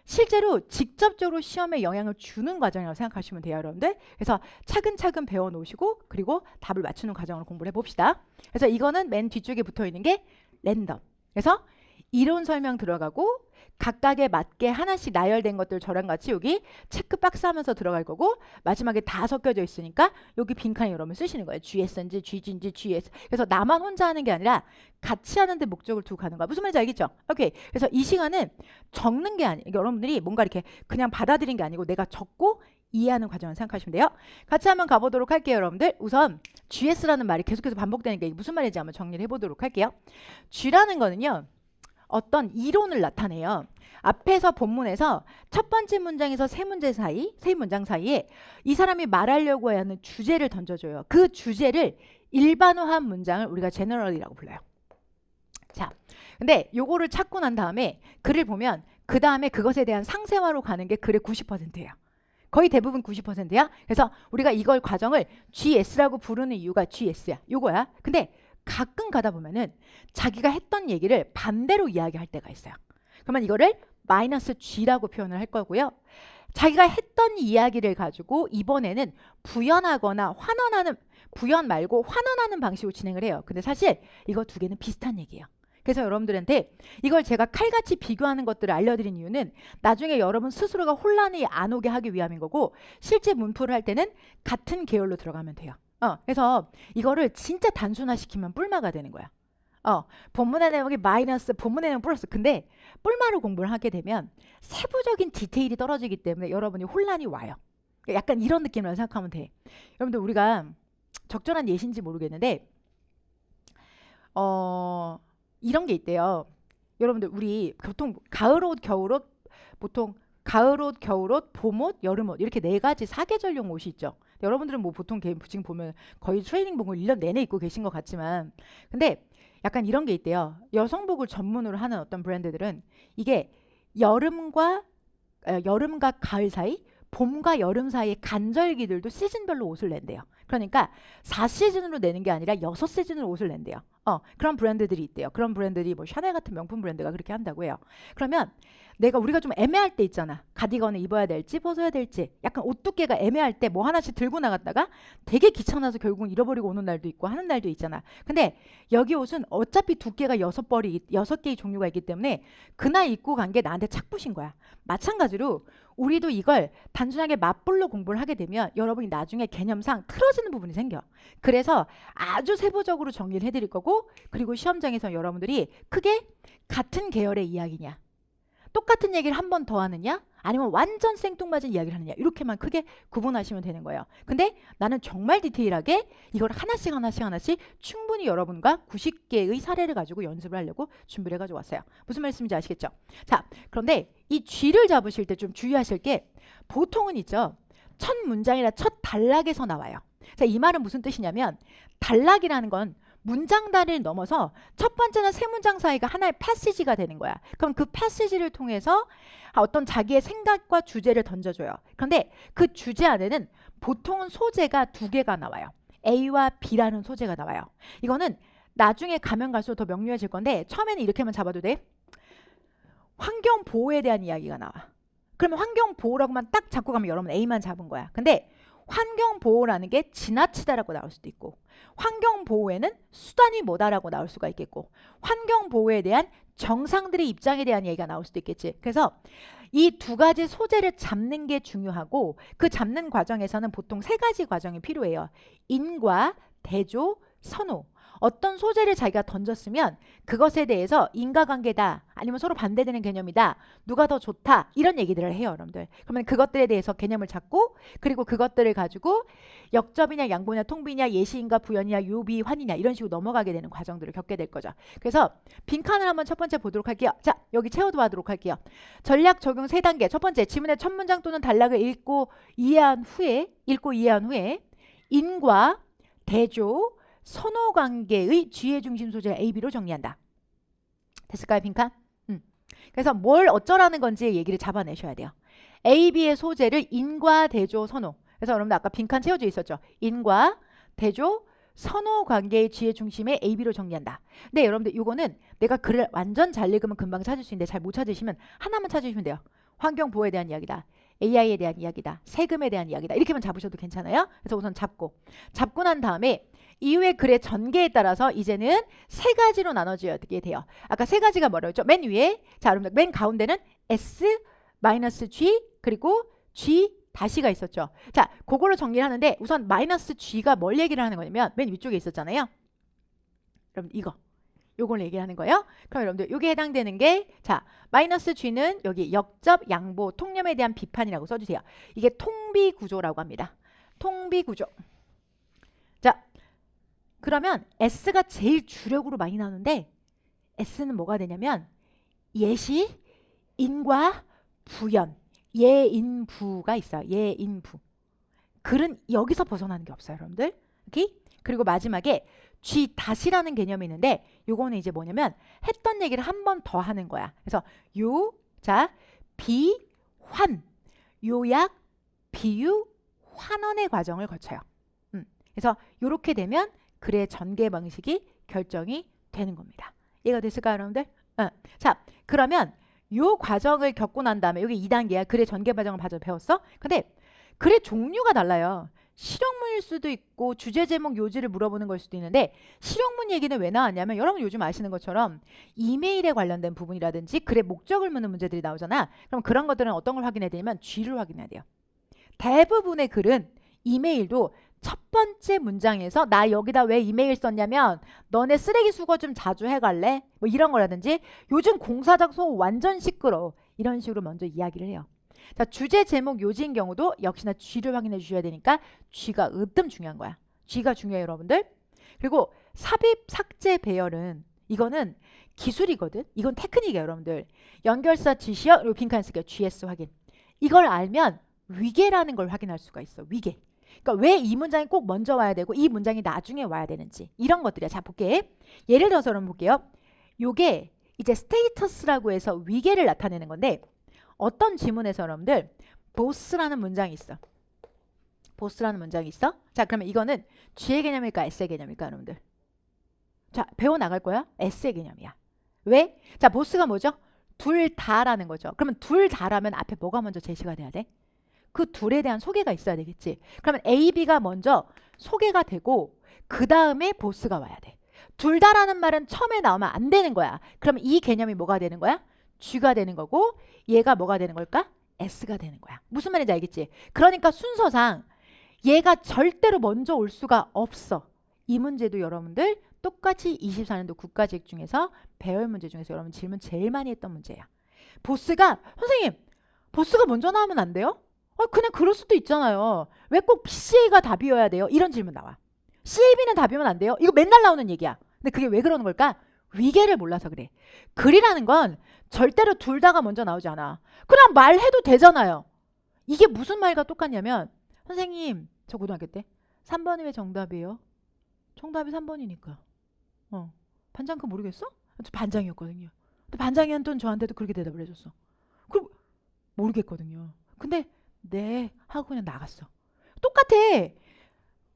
실제로 직접적으로 시험에 영향을 주는 과정이라고 생각하시면 돼요, 여러분들. 그래서 차근차근 배워 놓으시고 그리고 답을 맞추는 과정을 공부를 해봅시다. 그래서 이거는 맨 뒤쪽에 붙어 있는 게 랜덤. 그래서 이론 설명 들어가고 각각에 맞게 하나씩 나열된 것들 저랑 같이 여기 체크박스 하면서 들어갈 거고 마지막에 다 섞여져 있으니까 여기 빈칸에 여러분 쓰시는 거예요. GS인지 GG인지 GS. 그래서 나만 혼자 하는 게 아니라 같이 하는데 목적을 두고 가는 거야. 무슨 말인지 알겠죠? 오케이. 그래서 이 시간은 적는 게 아니에요. 여러분들이 뭔가 이렇게 그냥 받아들인 게 아니고 내가 적고 이해하는 과정을 생각하시면 돼요. 같이 한번 가보도록 할게요, 여러분들. 우선 GS라는 말이 계속해서 반복되니까 이게 무슨 말인지 한번 정리를 해보도록 할게요. G라는 거는요. 어떤 이론을 나타내요. 앞에서 본문에서 첫 번째 문장에서 세 문장 사이에 이 사람이 말하려고 하는 주제를 던져줘요. 그 주제를 일반화한 문장을 우리가 제너럴이라고 불러요. 자, 근데 요거를 찾고 난 다음에 글을 보면 그 다음에 그것에 대한 상세화로 가는 게 글의 90%예요. 거의 대부분 90%야. 그래서 우리가 이걸 과정을 GS라고 부르는 이유가 GS야. 요거야. 근데 가끔 가다 보면은 자기가 했던 얘기를 반대로 이야기할 때가 있어요. 그러면 이거를 마이너스 G라고 표현을 할 거고요. 자기가 했던 이야기를 가지고 이번에는 부연 말고 환원하는 방식으로 진행을 해요. 근데 사실 이거 두 개는 비슷한 얘기예요. 그래서 여러분들한테 이걸 제가 칼같이 비교하는 것들을 알려드린 이유는 나중에 여러분 스스로가 혼란이 안 오게 하기 위함인 거고, 실제 문풀을 할 때는 같은 계열로 들어가면 돼요. 그래서 이거를 진짜 단순화시키면 뿔마가 되는 거야. 본문의 내용이 마이너스, 본문의 내용 플러스. 근데 뿔마로 공부를 하게 되면 세부적인 디테일이 떨어지기 때문에 여러분이 혼란이 와요. 약간 이런 느낌으로 생각하면 돼. 여러분들 우리가 적절한 예시인지 모르겠는데 이런 게 있대요. 여러분들 우리 보통 가을옷, 겨울옷, 보통 가을옷, 겨울옷, 봄옷, 여름옷 이렇게 네 가지 사계절용 옷이 있죠. 여러분들은 뭐 보통 지금 보면 거의 트레이닝복을 1년 내내 입고 계신 것 같지만, 근데 약간 이런 게 있대요. 여성복을 전문으로 하는 어떤 브랜드들은 이게 여름과 가을 사이, 봄과 여름 사이의 간절기들도 시즌별로 옷을 낸대요. 그러니까 4시즌으로 내는 게 아니라 6시즌으로 옷을 낸대요. 그런 브랜드들이 있대요. 그런 브랜드들이 뭐 샤넬 같은 명품 브랜드가 그렇게 한다고 해요. 그러면 우리가 좀 애매할 때 있잖아. 가디건을 입어야 될지 벗어야 될지 약간 옷 두께가 애매할 때 뭐 하나씩 들고 나갔다가 되게 귀찮아서 결국은 잃어버리고 오는 날도 있고 하는 날도 있잖아. 근데 여기 옷은 어차피 두께가 6개의 종류가 있기 때문에 그날 입고 간 게 나한테 착붙인 거야. 마찬가지로 우리도 이걸 단순하게 맞불로 공부를 하게 되면 여러분이 나중에 개념상 틀어지는 부분이 생겨. 그래서 아주 세부적으로 정리를 해드릴 거고, 그리고 시험장에서 여러분들이 크게 같은 계열의 이야기냐, 똑같은 얘기를 한 번 더 하느냐, 아니면 완전 생뚱맞은 이야기를 하느냐, 이렇게만 크게 구분하시면 되는 거예요. 근데 나는 정말 디테일하게 이걸 하나씩 충분히 여러분과 90개의 사례를 가지고 연습을 하려고 준비를 해가지고 왔어요. 무슨 말씀인지 아시겠죠? 자, 그런데 이 G를 잡으실 때 좀 주의하실 게, 보통은 있죠, 첫 문장이나 첫 단락에서 나와요. 자, 이 말은 무슨 뜻이냐면, 단락이라는 건 문장 단위를 넘어서 첫 번째나 세 문장 사이가 하나의 패시지가 되는 거야. 그럼 그 패시지를 통해서 어떤 자기의 생각과 주제를 던져줘요. 그런데 그 주제 안에는 보통은 소재가 두 개가 나와요. A와 B라는 소재가 나와요. 이거는 나중에 가면 갈수록 더 명료해질 건데, 처음에는 이렇게만 잡아도 돼. 환경 보호에 대한 이야기가 나와. 그러면 환경 보호라고만 딱 잡고 가면 여러분 A만 잡은 거야. 근데 환경 보호라는 게 지나치다라고 나올 수도 있고, 환경 보호에는 수단이 뭐다라고 나올 수가 있겠고, 환경 보호에 대한 정상들의 입장에 대한 얘기가 나올 수도 있겠지. 그래서 이 두 가지 소재를 잡는 게 중요하고, 그 잡는 과정에서는 보통 세 가지 과정이 필요해요. 인과, 대조, 선호. 어떤 소재를 자기가 던졌으면 그것에 대해서 인과관계다, 아니면 서로 반대되는 개념이다, 누가 더 좋다, 이런 얘기들을 해요, 여러분들. 그러면 그것들에 대해서 개념을 잡고, 그리고 그것들을 가지고 역접이냐 양보냐 통비냐 예시인가 부연이냐 요비 환이냐 이런 식으로 넘어가게 되는 과정들을 겪게 될 거죠. 그래서 빈칸을 한번 첫 번째 보도록 할게요. 자, 여기 채워도록 할게요. 전략 적용 3단계. 첫 번째, 지문의 첫 문장 또는 단락을 읽고 이해한 후에 인과, 대조, 선호 관계의 지혜 중심 소재 A, B로 정리한다. 됐을까요, 빈칸? 그래서 뭘 어쩌라는 건지 얘기를 잡아내셔야 돼요. A, B의 소재를 인과, 대조, 선호. 그래서 여러분들 아까 빈칸 채워져 있었죠. 인과, 대조, 선호 관계의 지혜 중심의 A, B로 정리한다. 근데 여러분들 이거는 내가 글을 완전 잘 읽으면 금방 찾을 수 있는데, 잘 못 찾으시면 하나만 찾으시면 돼요. 환경 보호에 대한 이야기다, AI에 대한 이야기다, 세금에 대한 이야기다, 이렇게만 잡으셔도 괜찮아요. 그래서 우선 잡고 난 다음에 이후의 글의 전개에 따라서 이제는 세 가지로 나눠지게 돼요. 아까 세 가지가 뭐라고 했죠? 맨 위에, 자 여러분들 맨 가운데는 S-G 그리고 G 다시가 있었죠. 자, 그걸로 정리를 하는데, 우선 마이너스 G가 뭘 얘기를 하는 거냐면 맨 위쪽에 있었잖아요. 여러분 요걸 얘기하는 거예요. 그럼 여러분들 요게 해당되는 게, 자 마이너스 G는 여기 역접, 양보, 통념에 대한 비판이라고 써주세요. 이게 통비 구조라고 합니다. 통비 구조. 자, 그러면 S가 제일 주력으로 많이 나오는데, S는 뭐가 되냐면 예시, 인과 부연, 예인부가 있어요. 예인부. 글은 여기서 벗어나는 게 없어요, 여러분들. 오케이? 그리고 마지막에 쥐 다시라는 개념이 있는데 요거는 이제 뭐냐면 했던 얘기를 한 번 더 하는 거야. 그래서 요, 자, 비환, 요약, 비유, 환원의 과정을 거쳐요. 그래서 요렇게 되면 글의 전개 방식이 결정이 되는 겁니다. 이해가 됐을까요, 여러분들? 자, 그러면 요 과정을 겪고 난 다음에 여기 2단계야. 글의 전개 과정을 배웠어? 근데 글의 종류가 달라요. 실용문일 수도 있고 주제 제목 요지를 물어보는 걸 수도 있는데 실용문 얘기는 왜 나왔냐면 여러분 요즘 아시는 것처럼 이메일에 관련된 부분이라든지 글의 목적을 묻는 문제들이 나오잖아. 그럼 그런 것들은 어떤 걸 확인해야 되냐면 쥐를 확인해야 돼요. 대부분의 글은 이메일도 첫 번째 문장에서 나 여기다 왜 이메일 썼냐면 너네 쓰레기 수거 좀 자주 해갈래? 뭐 이런 거라든지 요즘 공사 장소 완전 시끄러워. 이런 식으로 먼저 이야기를 해요. 자, 주제 제목 요지인 경우도 역시나 쥐를 확인해 주셔야 되니까 쥐가 으뜸 중요한 거야. 쥐가 중요해요, 여러분들. 그리고 삽입, 삭제, 배열은 이거는 기술이거든. 이건 테크닉이에요, 여러분들. 연결사 지시어 그리고 빈칸 쓰기 GS 확인. 이걸 알면 위계라는 걸 확인할 수가 있어. 위계. 그러니까 왜 이 문장이 꼭 먼저 와야 되고 이 문장이 나중에 와야 되는지 이런 것들이야. 자, 볼게. 예를 들어서 여러분 볼게요. 요게 이제 스테이터스라고 해서 위계를 나타내는 건데 어떤 지문에서 여러분들 보스라는 문장이 있어. 보스라는 문장이 있어. 자, 그러면 이거는 G의 개념일까 S의 개념일까 여러분들? 자, 배워나갈 거야. S의 개념이야. 왜? 자, 보스가 뭐죠? 둘 다라는 거죠. 그러면 둘 다라면 앞에 뭐가 먼저 제시가 돼야 돼? 그 둘에 대한 소개가 있어야 되겠지. 그러면 A, B가 먼저 소개가 되고 그 다음에 보스가 와야 돼. 둘 다라는 말은 처음에 나오면 안 되는 거야. 그러면 이 개념이 뭐가 되는 거야? G가 되는 거고 얘가 뭐가 되는 걸까? S가 되는 거야. 무슨 말인지 알겠지? 그러니까 순서상 얘가 절대로 먼저 올 수가 없어. 이 문제도 여러분들 똑같이 24년도 국가직 중에서 배열 문제 중에서 여러분 질문 제일 많이 했던 문제야. 보스가 선생님 보스가 먼저 나오면 안 돼요? 그냥 그럴 수도 있잖아요. 왜 꼭 CA가 답이어야 돼요? 이런 질문 나와. CAB는 답이면 안 돼요? 이거 맨날 나오는 얘기야. 근데 그게 왜 그러는 걸까? 위계를 몰라서 그래. 글이라는 건 절대로 둘 다가 먼저 나오지 않아. 그냥 말해도 되잖아요. 이게 무슨 말과 똑같냐면 선생님 저 고등학교 때 3번이 왜 정답이에요? 정답이 3번이니까. 반장 그거 모르겠어? 저 반장이었거든요. 근데 반장이었던 저한테도 그렇게 대답을 해줬어. 그럼 모르겠거든요. 근데 네 하고 그냥 나갔어. 똑같아.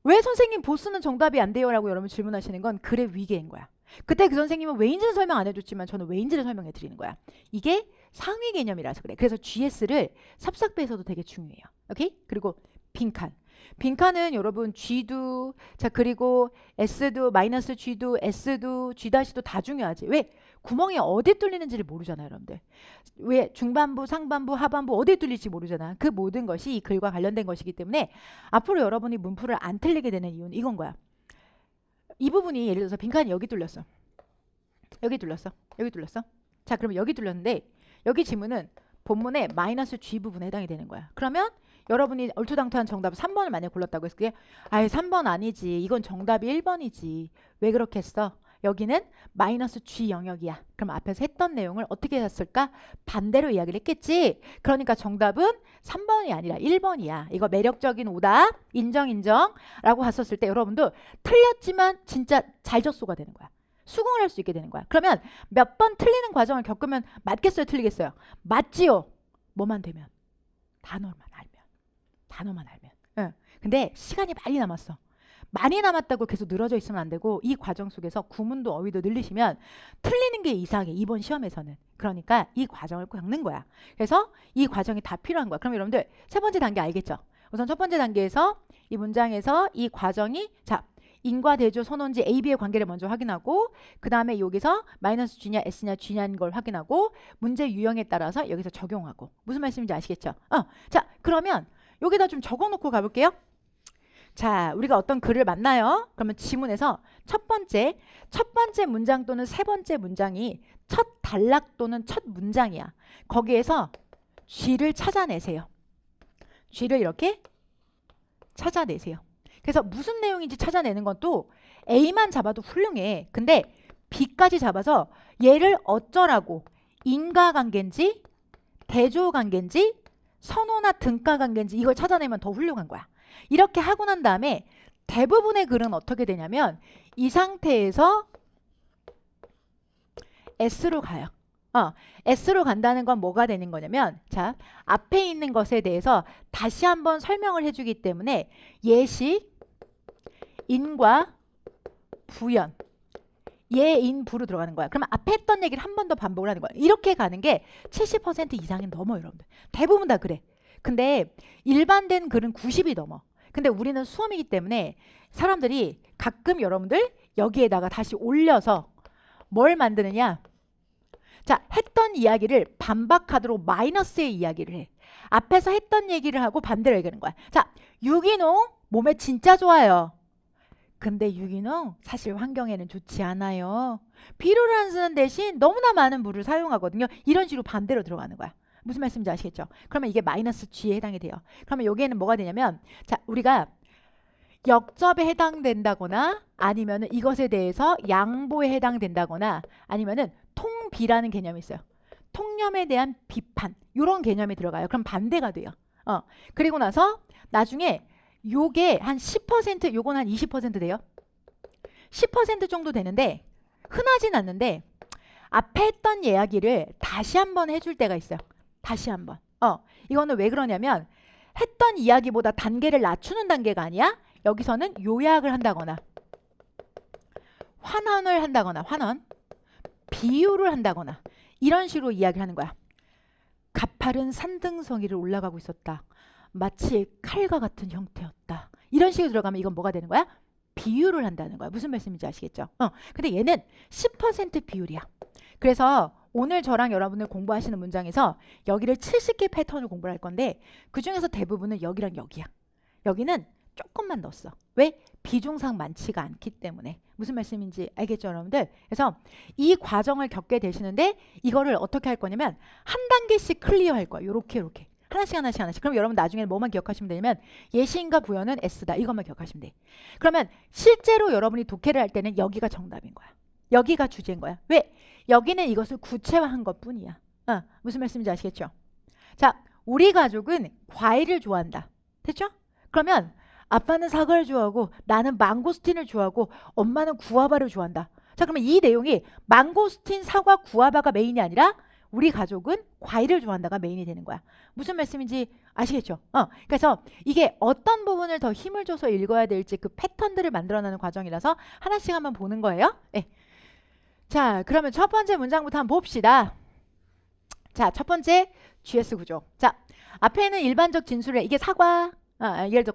왜 선생님 보스는 정답이 안 돼요? 라고 여러분 질문하시는 건 글의 위계인 거야. 그때 그 선생님은 왜인지는 설명 안 해줬지만 저는 왜인지를 설명해 드리는 거야. 이게 상위 개념이라서 그래. 그래서 GS를 삽삭배에서도 되게 중요해요. 오케이? 그리고 빈칸. 빈칸은 여러분 G도 자 그리고 S도 마이너스 G도 S도 G-도 다 중요하지. 왜? 구멍이 어디 뚫리는지를 모르잖아요, 여러분들. 왜 중반부, 상반부, 하반부 어디 뚫릴지 모르잖아. 그 모든 것이 이 글과 관련된 것이기 때문에 앞으로 여러분이 문풀을 안 틀리게 되는 이유는 이건 거야. 이 부분이 예를 들어서 빈칸이 여기 뚫렸어. 여기 뚫렸어. 여기 뚫렸어. 자, 그러면 여기 뚫렸는데 여기 지문은 본문의 마이너스 G 부분에 해당이 되는 거야. 그러면 여러분이 얼토당토한 정답 3번을 만약에 골랐다고 했을 때 아예 3번 아니지. 이건 정답이 1번이지. 왜 그렇게 했어? 여기는 마이너스 G 영역이야. 그럼 앞에서 했던 내용을 어떻게 했을까? 반대로 이야기를 했겠지. 그러니까 정답은 3번이 아니라 1번이야. 이거 매력적인 오답 인정라고 했었을 때 여러분도 틀렸지만 진짜 잘 젖소가 되는 거야. 수긍을 할 수 있게 되는 거야. 그러면 몇 번 틀리는 과정을 겪으면 맞겠어요? 틀리겠어요? 맞지요? 뭐만 되면? 단어만 알면. 단어만 알면. 응. 근데 시간이 많이 남았어. 많이 남았다고 계속 늘어져 있으면 안 되고 이 과정 속에서 구문도 어휘도 늘리시면 틀리는 게 이상해. 이번 시험에서는. 그러니까 이 과정을 꼭 겪는 거야. 그래서 이 과정이 다 필요한 거야. 그럼 여러분들 세 번째 단계 알겠죠? 우선 첫 번째 단계에서 이 문장에서 이 과정이 자 인과 대조 선언지 A, B의 관계를 먼저 확인하고 그 다음에 여기서 마이너스 G냐 S냐 G냐는 걸 확인하고 문제 유형에 따라서 여기서 적용하고 무슨 말씀인지 아시겠죠? 자 그러면 여기다 좀 적어놓고 가볼게요. 자, 우리가 어떤 글을 만나요? 그러면 지문에서 첫 번째 문장 또는 세 번째 문장이 첫 단락 또는 첫 문장이야. 거기에서 G를 찾아내세요. G를 이렇게 찾아내세요. 그래서 무슨 내용인지 찾아내는 건 또 A만 잡아도 훌륭해. 근데 B까지 잡아서 얘를 어쩌라고 인과관계인지 대조 관계인지 선호나 등가 관계인지 이걸 찾아내면 더 훌륭한 거야. 이렇게 하고 난 다음에 대부분의 글은 어떻게 되냐면 이 상태에서 S로 가요. S로 간다는 건 뭐가 되는 거냐면 자, 앞에 있는 것에 대해서 다시 한번 설명을 해주기 때문에 예시, 인과 부연, 예인부로 들어가는 거야. 그러면 앞에 했던 얘기를 한 번 더 반복을 하는 거야. 이렇게 가는 게 70% 이상은 넘어요, 여러분들. 대부분 다 그래. 근데 일반된 글은 90이 넘어. 근데 우리는 수험이기 때문에 사람들이 가끔 여러분들 여기에다가 다시 올려서 뭘 만드느냐? 자, 했던 이야기를 반박하도록 마이너스의 이야기를 해. 앞에서 했던 얘기를 하고 반대로 얘기하는 거야. 자, 유기농 몸에 진짜 좋아요. 근데 유기농 사실 환경에는 좋지 않아요. 비료를 안 쓰는 대신 너무나 많은 물을 사용하거든요. 이런 식으로 반대로 들어가는 거야. 무슨 말씀인지 아시겠죠? 그러면 이게 마이너스 G에 해당이 돼요. 그러면 여기에는 뭐가 되냐면 자, 우리가 역접에 해당된다거나 아니면은 이것에 대해서 양보에 해당된다거나 아니면은 통비라는 개념이 있어요. 통념에 대한 비판 이런 개념이 들어가요. 그럼 반대가 돼요. 그리고 나서 나중에 요게 한 10% 요건 한 20% 돼요. 10% 정도 되는데 흔하진 않는데 앞에 했던 이야기를 다시 한번 해줄 때가 있어요. 다시 한번. 이거는 왜 그러냐면 했던 이야기보다 단계를 낮추는 단계가 아니야. 여기서는 요약을 한다거나 환원을 한다거나 비유를 한다거나 이런 식으로 이야기를 하는 거야. 가파른 산등성이를 올라가고 있었다. 마치 칼과 같은 형태였다. 이런 식으로 들어가면 이건 뭐가 되는 거야? 비유를 한다는 거야. 무슨 말씀인지 아시겠죠? 근데 얘는 10% 비율이야. 그래서 오늘 저랑 여러분들 공부하시는 문장에서 여기를 70개 패턴을 공부를 할 건데 그 중에서 대부분은 여기랑 여기야. 여기는 조금만 넣었어. 왜? 비중상 많지가 않기 때문에. 무슨 말씀인지 알겠죠, 여러분들? 그래서 이 과정을 겪게 되시는데 이거를 어떻게 할 거냐면 한 단계씩 클리어 할 거야. 요렇게 하나씩. 그럼 여러분 나중에 뭐만 기억하시면 되냐면 예시인과 부연은 S다. 이것만 기억하시면 돼. 그러면 실제로 여러분이 독해를 할 때는 여기가 정답인 거야. 여기가 주제인 거야. 왜? 여기는 이것을 구체화한 것뿐이야. 무슨 말씀인지 아시겠죠? 자, 우리 가족은 과일을 좋아한다. 됐죠? 그러면 아빠는 사과를 좋아하고 나는 망고스틴을 좋아하고 엄마는 구아바를 좋아한다. 자, 그러면 이 내용이 망고스틴, 사과, 구아바가 메인이 아니라 우리 가족은 과일을 좋아한다가 메인이 되는 거야. 무슨 말씀인지 아시겠죠? 그래서 이게 어떤 부분을 더 힘을 줘서 읽어야 될지 그 패턴들을 만들어내는 과정이라서 하나씩 한번 보는 거예요. 네. 자, 그러면 첫 번째 문장부터 한번 봅시다. 자, 첫 번째 GS 구조. 자, 앞에는 일반적 진술에 이게 사과, 예를 들어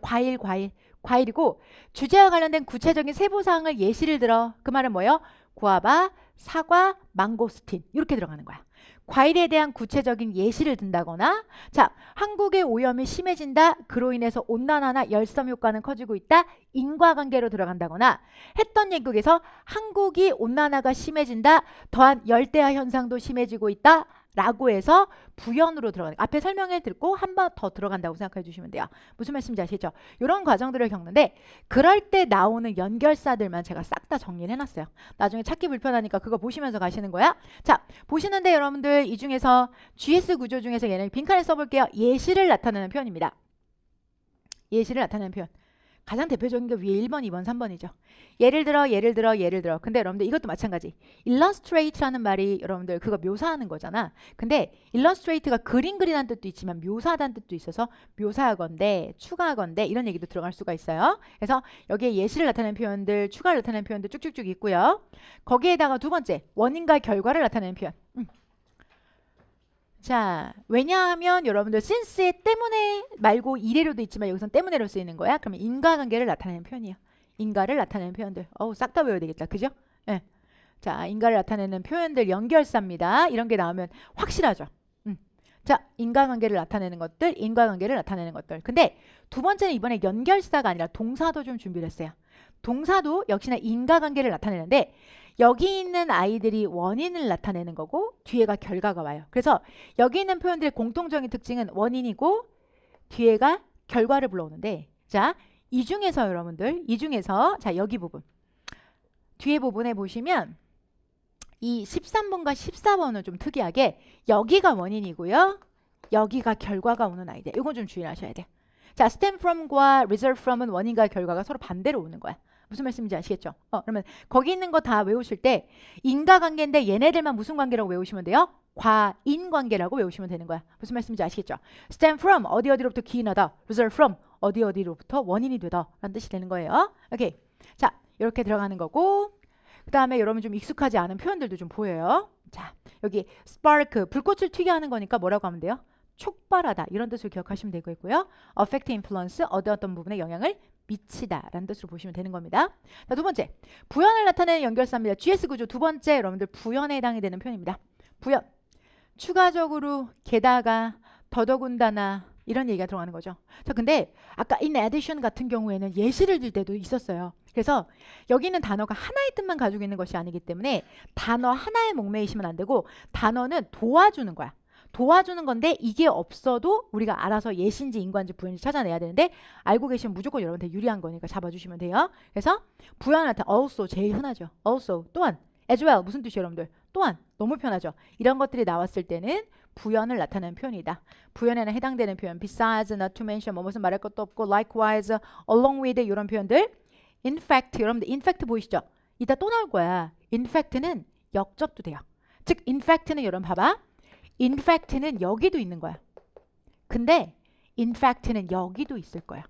과일이고 주제와 관련된 구체적인 세부사항을 예시를 들어. 그 말은 뭐예요? 구아바, 사과, 망고스틴 이렇게 들어가는 거야. 과일에 대한 구체적인 예시를 든다거나 자, 한국의 오염이 심해진다. 그로 인해서 온난화나 열섬 효과는 커지고 있다. 인과관계로 들어간다거나 했던 얘기에서 한국이 온난화가 심해진다. 더한 열대야 현상도 심해지고 있다. 라고 해서 부연으로 들어가는 앞에 설명을 듣고 한 번 더 들어간다고 생각해 주시면 돼요. 무슨 말씀인지 아시죠? 이런 과정들을 겪는데 그럴 때 나오는 연결사들만 제가 싹 다 정리를 해놨어요. 나중에 찾기 불편하니까 그거 보시면서 가시는 거야. 자, 보시는데 여러분들 이 중에서 GS 구조 중에서 얘는 빈칸에 써볼게요. 예시를 나타내는 표현입니다. 예시를 나타내는 표현. 가장 대표적인 게 위에 1번, 2번, 3번이죠. 예를 들어. 근데 여러분들 이것도 마찬가지. illustrate라는 말이 여러분들 그거 묘사하는 거잖아. 근데 illustrate가 그림 그리는 뜻도 있지만 묘사하다는 뜻도 있어서 묘사하건대, 추가하건대 이런 얘기도 들어갈 수가 있어요. 그래서 여기에 예시를 나타내는 표현들, 추가를 나타내는 표현들 쭉쭉쭉 있고요. 거기에다가 두 번째, 원인과 결과를 나타내는 표현. 자, 왜냐하면 여러분들 since에 때문에 말고 이래로도 있지만 여기선 때문에로 쓰이는 거야. 그러면 인과관계를 나타내는 표현이야. 인과를 나타내는 표현들. 싹 다 외워야 되겠다. 그죠? 네. 자, 인과를 나타내는 표현들 연결사입니다. 이런 게 나오면 확실하죠. 자, 인과관계를 나타내는 것들, 인과관계를 나타내는 것들. 근데 두 번째는 이번에 연결사가 아니라 동사도 좀 준비를 했어요. 동사도 역시나 인과관계를 나타내는데 여기 있는 아이들이 원인을 나타내는 거고 뒤에가 결과가 와요. 그래서 여기 있는 표현들의 공통적인 특징은 원인이고 뒤에가 결과를 불러오는데 자, 이 중에서 여러분들 자, 여기 부분 뒤에 부분에 보시면 이 13번과 14번은 좀 특이하게 여기가 원인이고요. 여기가 결과가 오는 아이디어. 이건 좀 주의하셔야 돼. 자, stem from과 result from은 원인과 결과가 서로 반대로 오는 거야. 무슨 말씀인지 아시겠죠? 그러면 거기 있는 거 다 외우실 때 인과관계인데 얘네들만 무슨 관계라고 외우시면 돼요? 과인관계라고 외우시면 되는 거야. 무슨 말씀인지 아시겠죠? stem from 어디 어디로부터 기인하다. result from 어디 어디로부터 원인이 되다 라는 뜻이 되는 거예요. 오케이. 자, 이렇게 들어가는 거고 그 다음에 여러분 좀 익숙하지 않은 표현들도 좀 보여요. 자, 여기 spark 불꽃을 튀게 하는 거니까 뭐라고 하면 돼요? 촉발하다 이런 뜻을 기억하시면 되고요. affect influence 어떤 부분에 영향을 미치다 라는 뜻으로 보시면 되는 겁니다. 자, 두 번째 부연을 나타내는 연결사입니다. GS 구조 두 번째 여러분들 부연에 해당이 되는 표현입니다. 부연 추가적으로 게다가 더더군다나 이런 얘기가 들어가는 거죠. 자, 근데 아까 in addition 같은 경우에는 예시를 들 때도 있었어요. 그래서 여기는 단어가 하나의 뜻만 가지고 있는 것이 아니기 때문에 단어 하나에 목매이시면 안 되고 단어는 도와주는 거야. 도와주는 건데 이게 없어도 우리가 알아서 예시인지 인과인지 부연인지 찾아내야 되는데 알고 계시면 무조건 여러분한테 유리한 거니까 잡아주시면 돼요. 그래서 부연한테 also 제일 흔하죠. also 또한 as well 무슨 뜻이에요 여러분들? 또한 너무 편하죠. 이런 것들이 나왔을 때는 부연을 나타내는 표현이다. 부연에는 해당되는 표현 besides, not to mention 뭐 무슨 말할 것도 없고 likewise, along with 이런 표현들 in fact 여러분들 in fact 보이시죠? 이따 또 나올 거야. in fact는 역접도 돼요. 즉 in fact는 여러분 봐봐. in fact는 여기도 있는 거야. 근데 in fact는 여기도 있을 거야.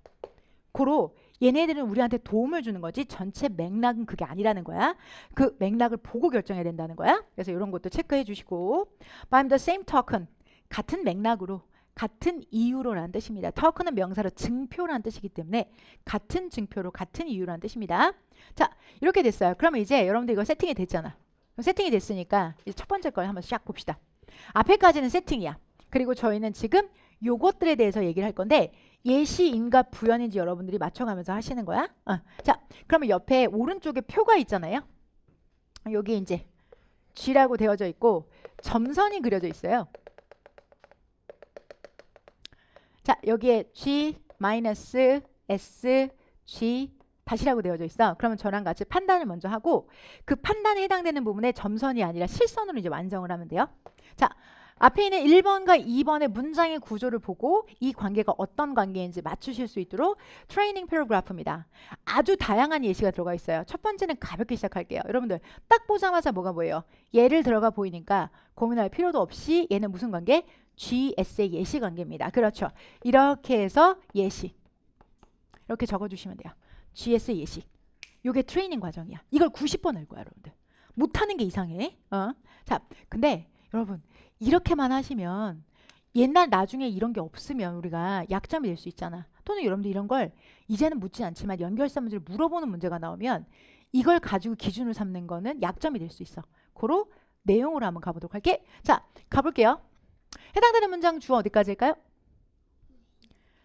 고로 얘네들은 우리한테 도움을 주는 거지 전체 맥락은 그게 아니라는 거야. 그 맥락을 보고 결정해야 된다는 거야. 그래서 이런 것도 체크해 주시고 by the same token 같은 맥락으로 같은 이유로라는 뜻입니다. token은 명사로 증표라는 뜻이기 때문에 같은 증표로 같은 이유라는 뜻입니다. 자, 이렇게 됐어요. 그러면 이제 여러분들 이거 세팅이 됐잖아. 세팅이 됐으니까 이제 첫 번째 걸 한번 쫙 봅시다. 앞에까지는 세팅이야. 그리고 저희는 지금 요것들에 대해서 얘기를 할 건데 예시인가 부연인지 여러분들이 맞춰가면서 하시는 거야. 자, 그러면 옆에 오른쪽에 표가 있잖아요. 여기 이제 G라고 되어져 있고 점선이 그려져 있어요. 자, 여기에 G, S, G 다시라고 되어져 있어. 그러면 저랑 같이 판단을 먼저 하고 그 판단에 해당되는 부분에 점선이 아니라 실선으로 이제 완성을 하면 돼요. 자, 앞에 있는 1번과 2번의 문장의 구조를 보고 이 관계가 어떤 관계인지 맞추실 수 있도록 트레이닝 패러그래프입니다. 아주 다양한 예시가 들어가 있어요. 첫 번째는 가볍게 시작할게요. 여러분들 딱 보자마자 뭐가 보여요? 예를 들어가 보이니까 고민할 필요도 없이 얘는 무슨 관계? GS의 예시 관계입니다. 그렇죠. 이렇게 해서 예시 이렇게 적어주시면 돼요. GS 예시. 요게 트레이닝 과정이야. 이걸 90번 할 거야 여러분들. 못하는 게 이상해. 자, 근데 여러분 이렇게만 하시면 옛날 나중에 이런 게 없으면 우리가 약점이 될 수 있잖아. 또는 여러분들 이런 걸 이제는 묻지 않지만 연결사 문제를 물어보는 문제가 나오면 이걸 가지고 기준을 삼는 거는 약점이 될 수 있어. 고로 내용으로 한번 가보도록 할게. 자, 가볼게요. 해당되는 문장 주어 어디까지일까요?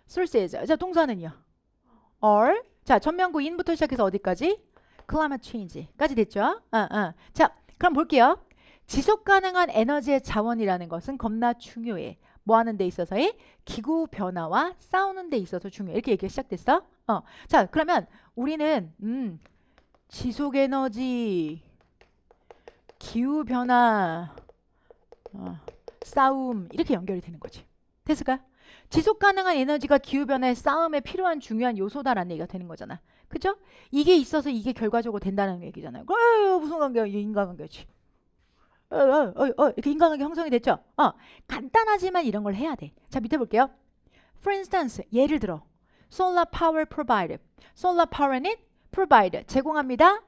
sources. 자, 동사는요? are. 자, 전면구 in부터 시작해서 어디까지? climate change까지 됐죠? 자, 그럼 볼게요. 지속 가능한 에너지의 자원이라는 것은 겁나 중요해. 뭐 하는 데 있어서의 기후 변화와 싸우는 데 있어서 중요해. 이렇게 얘기가 시작됐어. 자, 그러면 우리는 지속 에너지, 기후 변화, 싸움 이렇게 연결이 되는 거지. 됐을까요? 지속 가능한 에너지가 기후 변화의 싸움에 필요한 중요한 요소다라는 얘기가 되는 거잖아. 그죠? 이게 있어서 이게 결과적으로 된다는 얘기잖아요. 무슨 관계야? 이게 인과관계지. 이렇게 인간관계 형성이 됐죠? 간단하지만 이런 걸 해야 돼. 자, 밑에 볼게요. For instance, 예를 들어 solar power provide. solar power는 provide, 제공합니다.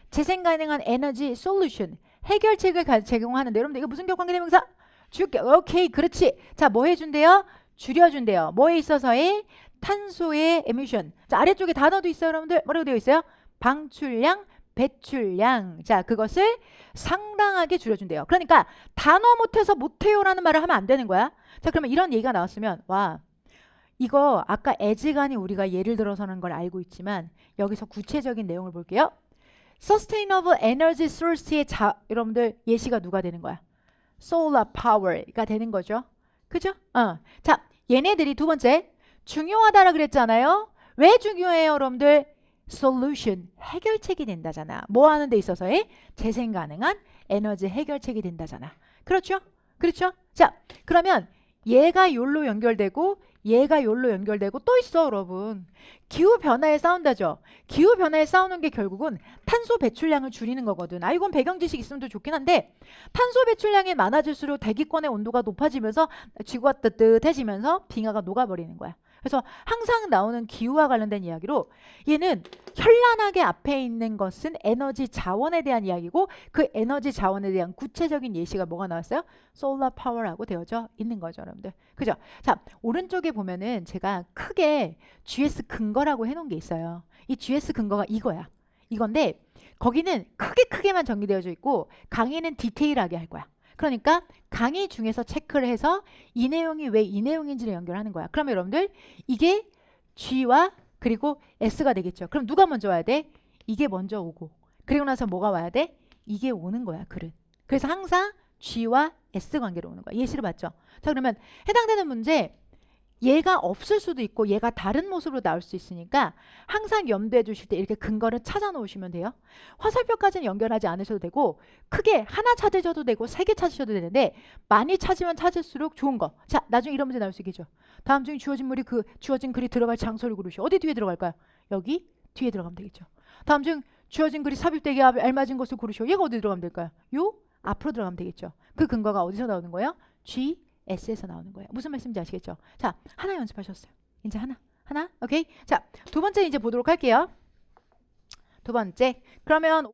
재생 가능한 에너지 solution, 해결책을 제공하는데 여러분들 이거 무슨 격관계대명사? 줄게. 오케이, 그렇지. 자, 뭐 해준대요? 줄여준대요. 뭐에 있어서의? 탄소의 emission. 자, 아래쪽에 단어도 있어요 여러분들. 뭐라고 되어 있어요? 방출량, 배출량. 자, 그것을 상당하게 줄여준대요. 그러니까 단어 못해서 못해요라는 말을 하면 안 되는 거야. 자, 그러면 이런 얘기가 나왔으면 와, 이거 아까 애지간히 우리가 예를 들어서는 걸 알고 있지만 여기서 구체적인 내용을 볼게요. Sustainable Energy Source의 여러분들 예시가 누가 되는 거야? Solar Power가 되는 거죠. 그죠? 자, 얘네들이 두 번째 중요하다라 그랬잖아요. 왜 중요해요 여러분들? Solution, 해결책이 된다잖아. 뭐 하는 데 있어서의? 재생 가능한 에너지 해결책이 된다잖아. 그렇죠? 그렇죠? 자, 그러면 얘가 요로 연결되고 얘가 요로 연결되고 또 있어 여러분. 기후 변화에 싸운다죠. 기후 변화에 싸우는 게 결국은 탄소 배출량을 줄이는 거거든. 아 이건 배경 지식 있으면 더 좋긴 한데 탄소 배출량이 많아질수록 대기권의 온도가 높아지면서 지구가 뜨뜻해지면서 빙하가 녹아버리는 거야. 그래서 항상 나오는 기후와 관련된 이야기로 얘는 현란하게 앞에 있는 것은 에너지 자원에 대한 이야기고 그 에너지 자원에 대한 구체적인 예시가 뭐가 나왔어요? 솔라 파워라고 되어져 있는 거죠, 여러분들. 그죠? 자, 오른쪽에 보면은 제가 크게 GS 근거라고 해놓은 게 있어요. 이 GS 근거가 이거야. 이건데 거기는 크게만 정리되어져 있고 강의는 디테일하게 할 거야. 그러니까 강의 중에서 체크를 해서 이 내용이 왜 이 내용인지를 연결하는 거야. 그러면 여러분들 이게 G와 그리고 S가 되겠죠. 그럼 누가 먼저 와야 돼? 이게 먼저 오고 그리고 나서 뭐가 와야 돼? 이게 오는 거야, 글은. 그래서 항상 G와 S 관계로 오는 거야. 예시를 봤죠? 자, 그러면 해당되는 문제 얘가 없을 수도 있고 얘가 다른 모습으로 나올 수 있으니까 항상 염두해 주실 때 이렇게 근거를 찾아 놓으시면 돼요. 화살표까지는 연결하지 않으셔도 되고 크게 하나 찾으셔도 되고 세 개 찾으셔도 되는데 많이 찾으면 찾을수록 좋은 거. 자, 나중에 이런 문제 나올 수 있겠죠. 다음 중에 주어진 물이 그 주어진 글이 들어갈 장소를 고르시오. 어디 뒤에 들어갈까요? 여기 뒤에 들어가면 되겠죠. 다음 중 주어진 글이 삽입되기 알맞은 것을 고르시오. 얘가 어디 들어가면 될까요? 요 앞으로 들어가면 되겠죠. 그 근거가 어디서 나오는 거예요? G S에서 나오는 거예요. 무슨 말씀인지 아시겠죠? 자, 하나 연습하셨어요. 이제 하나, 오케이? 자, 두 번째 이제 보도록 할게요. 두 번째. 그러면